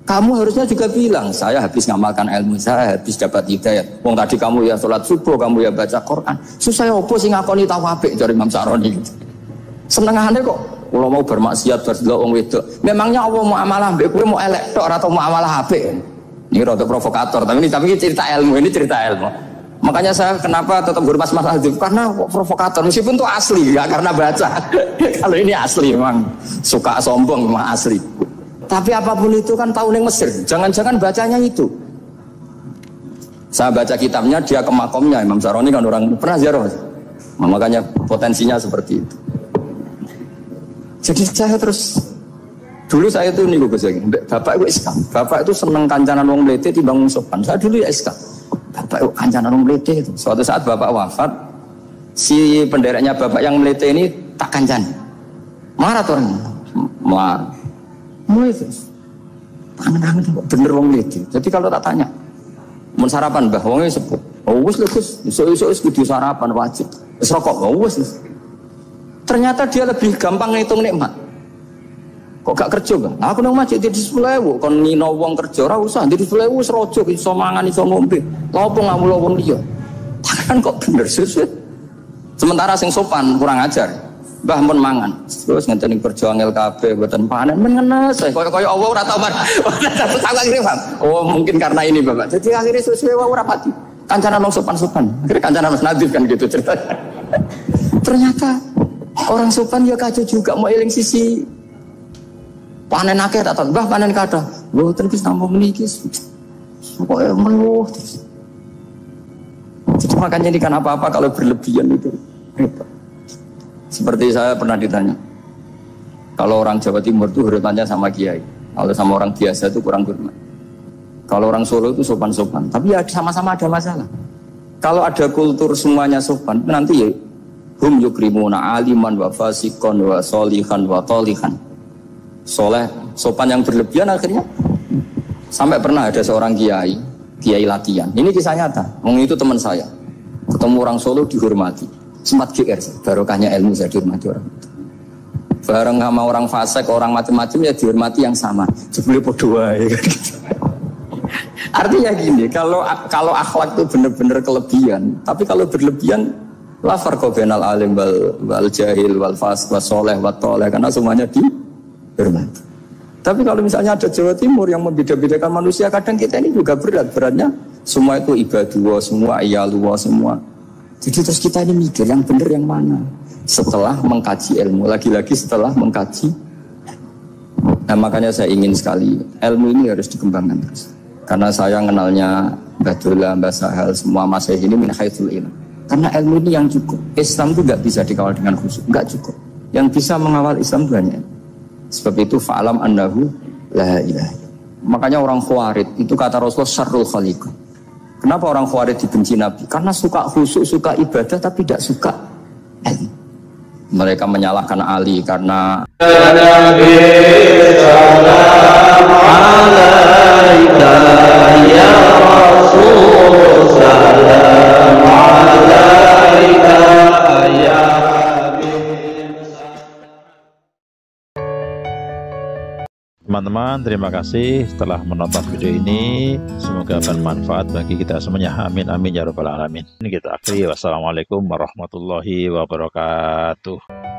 Kamu harusnya juga bilang saya habis ngamalkan ilmu, saya habis dapat hidayah. Wong tadi kamu ya sholat subuh, kamu ya baca Quran. Susah opo sing ngakoni tahu apik dari Imam Sa'roni. Senengane kok kalau mau bermaksiat berdelok wong wedok. Memangnya Allah mau amalah mbek kowe mau elek tok atau mau amalah apik? Ini rada provokator, tapi ini cerita ilmu, Makanya saya kenapa tetap hormat Mas Adib, karena provokator meskipun itu asli, ya karena baca. Kalau ini asli memang suka sombong memang asli. Tapi apapun itu kan tahu yang Mesir. Jangan-jangan bacanya itu. Saya baca kitabnya, dia ke makomnya Imam Sa'roni kan orang pernah ziarah. Makanya potensinya seperti itu. Jadi saya terus dulu saya itu nih Gus lagi, bapak gue Islam, bapak itu seneng kancanan wong mlete timbang wong sopan. Saya dulu ya Islam, bapak itu kancanan wong mlete itu. Suatu saat bapak wafat, si pendereknya bapak yang mlete ini tak kancani, marah tuh orang, marah, itu, tangan bener wong mlete. Jadi kalau tak tanya, mau sarapan bah, wongnya sepuh, oh wes iso kudu sarapan wajib, wes rokok, oh wes. Ternyata dia lebih gampang ngitung nikmat. Kok gak kerja kan? Aku nang masjid di 10.000, kon ngino wong kerja ora usah di 10.000 wis raja iso mangan iso ngombe. Lha opo ngamulo wong liya? Kan kok bener sesuai. Sementara sing sopan kurang ajar. Mbah mun mangan. Terus ngenteni kerja angel kabeh mboten panen men ngenes. Kaya Allah ora tau man. Aku akhirnya paham. Oh mungkin karena ini Bapak. Jadi akhirnya sesuai wae ora pati. Kancanan wong sopan-sopan. Akhirnya kancanan Mas Nadif kan gitu ceritanya. Ternyata orang sopan ya kacau juga mau eling sisi panen akeh tak tahu, bah panen kada. Mboten Gus namung niki. Pokoke meluh terus. Jadi makanya ini kan apa-apa kalau berlebihan itu repot. Seperti saya pernah ditanya, kalau orang Jawa Timur itu hormatnya sama kiai, kalau sama orang biasa itu kurang hormat. Kalau orang Solo itu sopan-sopan, tapi ya sama-sama ada masalah. Kalau ada kultur semuanya sopan, nanti ya hum yukrimuna aliman wa fasikon wa solihan wa tolihan. Soleh, sopan yang berlebihan akhirnya sampai pernah ada seorang kiai latihan. Ini kisah nyata. Itu teman saya. Ketemu orang Solo dihormati. Sempat GR, barokahnya ilmu saya dihormati orang. Bareng sama orang fasik, orang macam-macam ya dihormati yang sama. Sebelum berdoa ya. Artinya gini, kalau akhlak itu benar-benar kelebihan, tapi kalau berlebihan la farqa bainal alim wal jahil wal fasik was soleh wat toleh, karena semuanya dihormati. Tapi kalau misalnya ada Jawa Timur yang membeda-bedakan manusia, kadang kita ini juga beratnya semua itu ibadullah, semua iyalullah, semua. Jadi terus kita ini mikir yang benar yang mana setelah mengkaji ilmu, lagi-lagi setelah mengkaji. Nah makanya saya ingin sekali ilmu ini harus dikembangkan terus. Karena saya kenalnya Mbah Dola, Mbah Sahal, semua masih ini min haitsul ilm. Karena ilmu ini yang cukup. Islam itu gak bisa dikawal dengan khusyuk, gak cukup. Yang bisa mengawal Islam itu hanya. Sebab itu fa'alam annahu la ilaha. Makanya orang Khawarij itu kata Rasulullah syarrul khaliq. Kenapa orang Khawarij dibenci Nabi? Karena suka khusyuk, suka ibadah tapi tidak suka ilmu. Mereka menyalahkan Ali karena Nabi salam alaika ya Rasul salam alaika ya teman-teman, terima kasih telah menonton video ini. Semoga bermanfaat bagi kita semuanya. Amin amin ya rabbal alamin. Ini kita akhiri. Wassalamualaikum warahmatullahi wabarakatuh.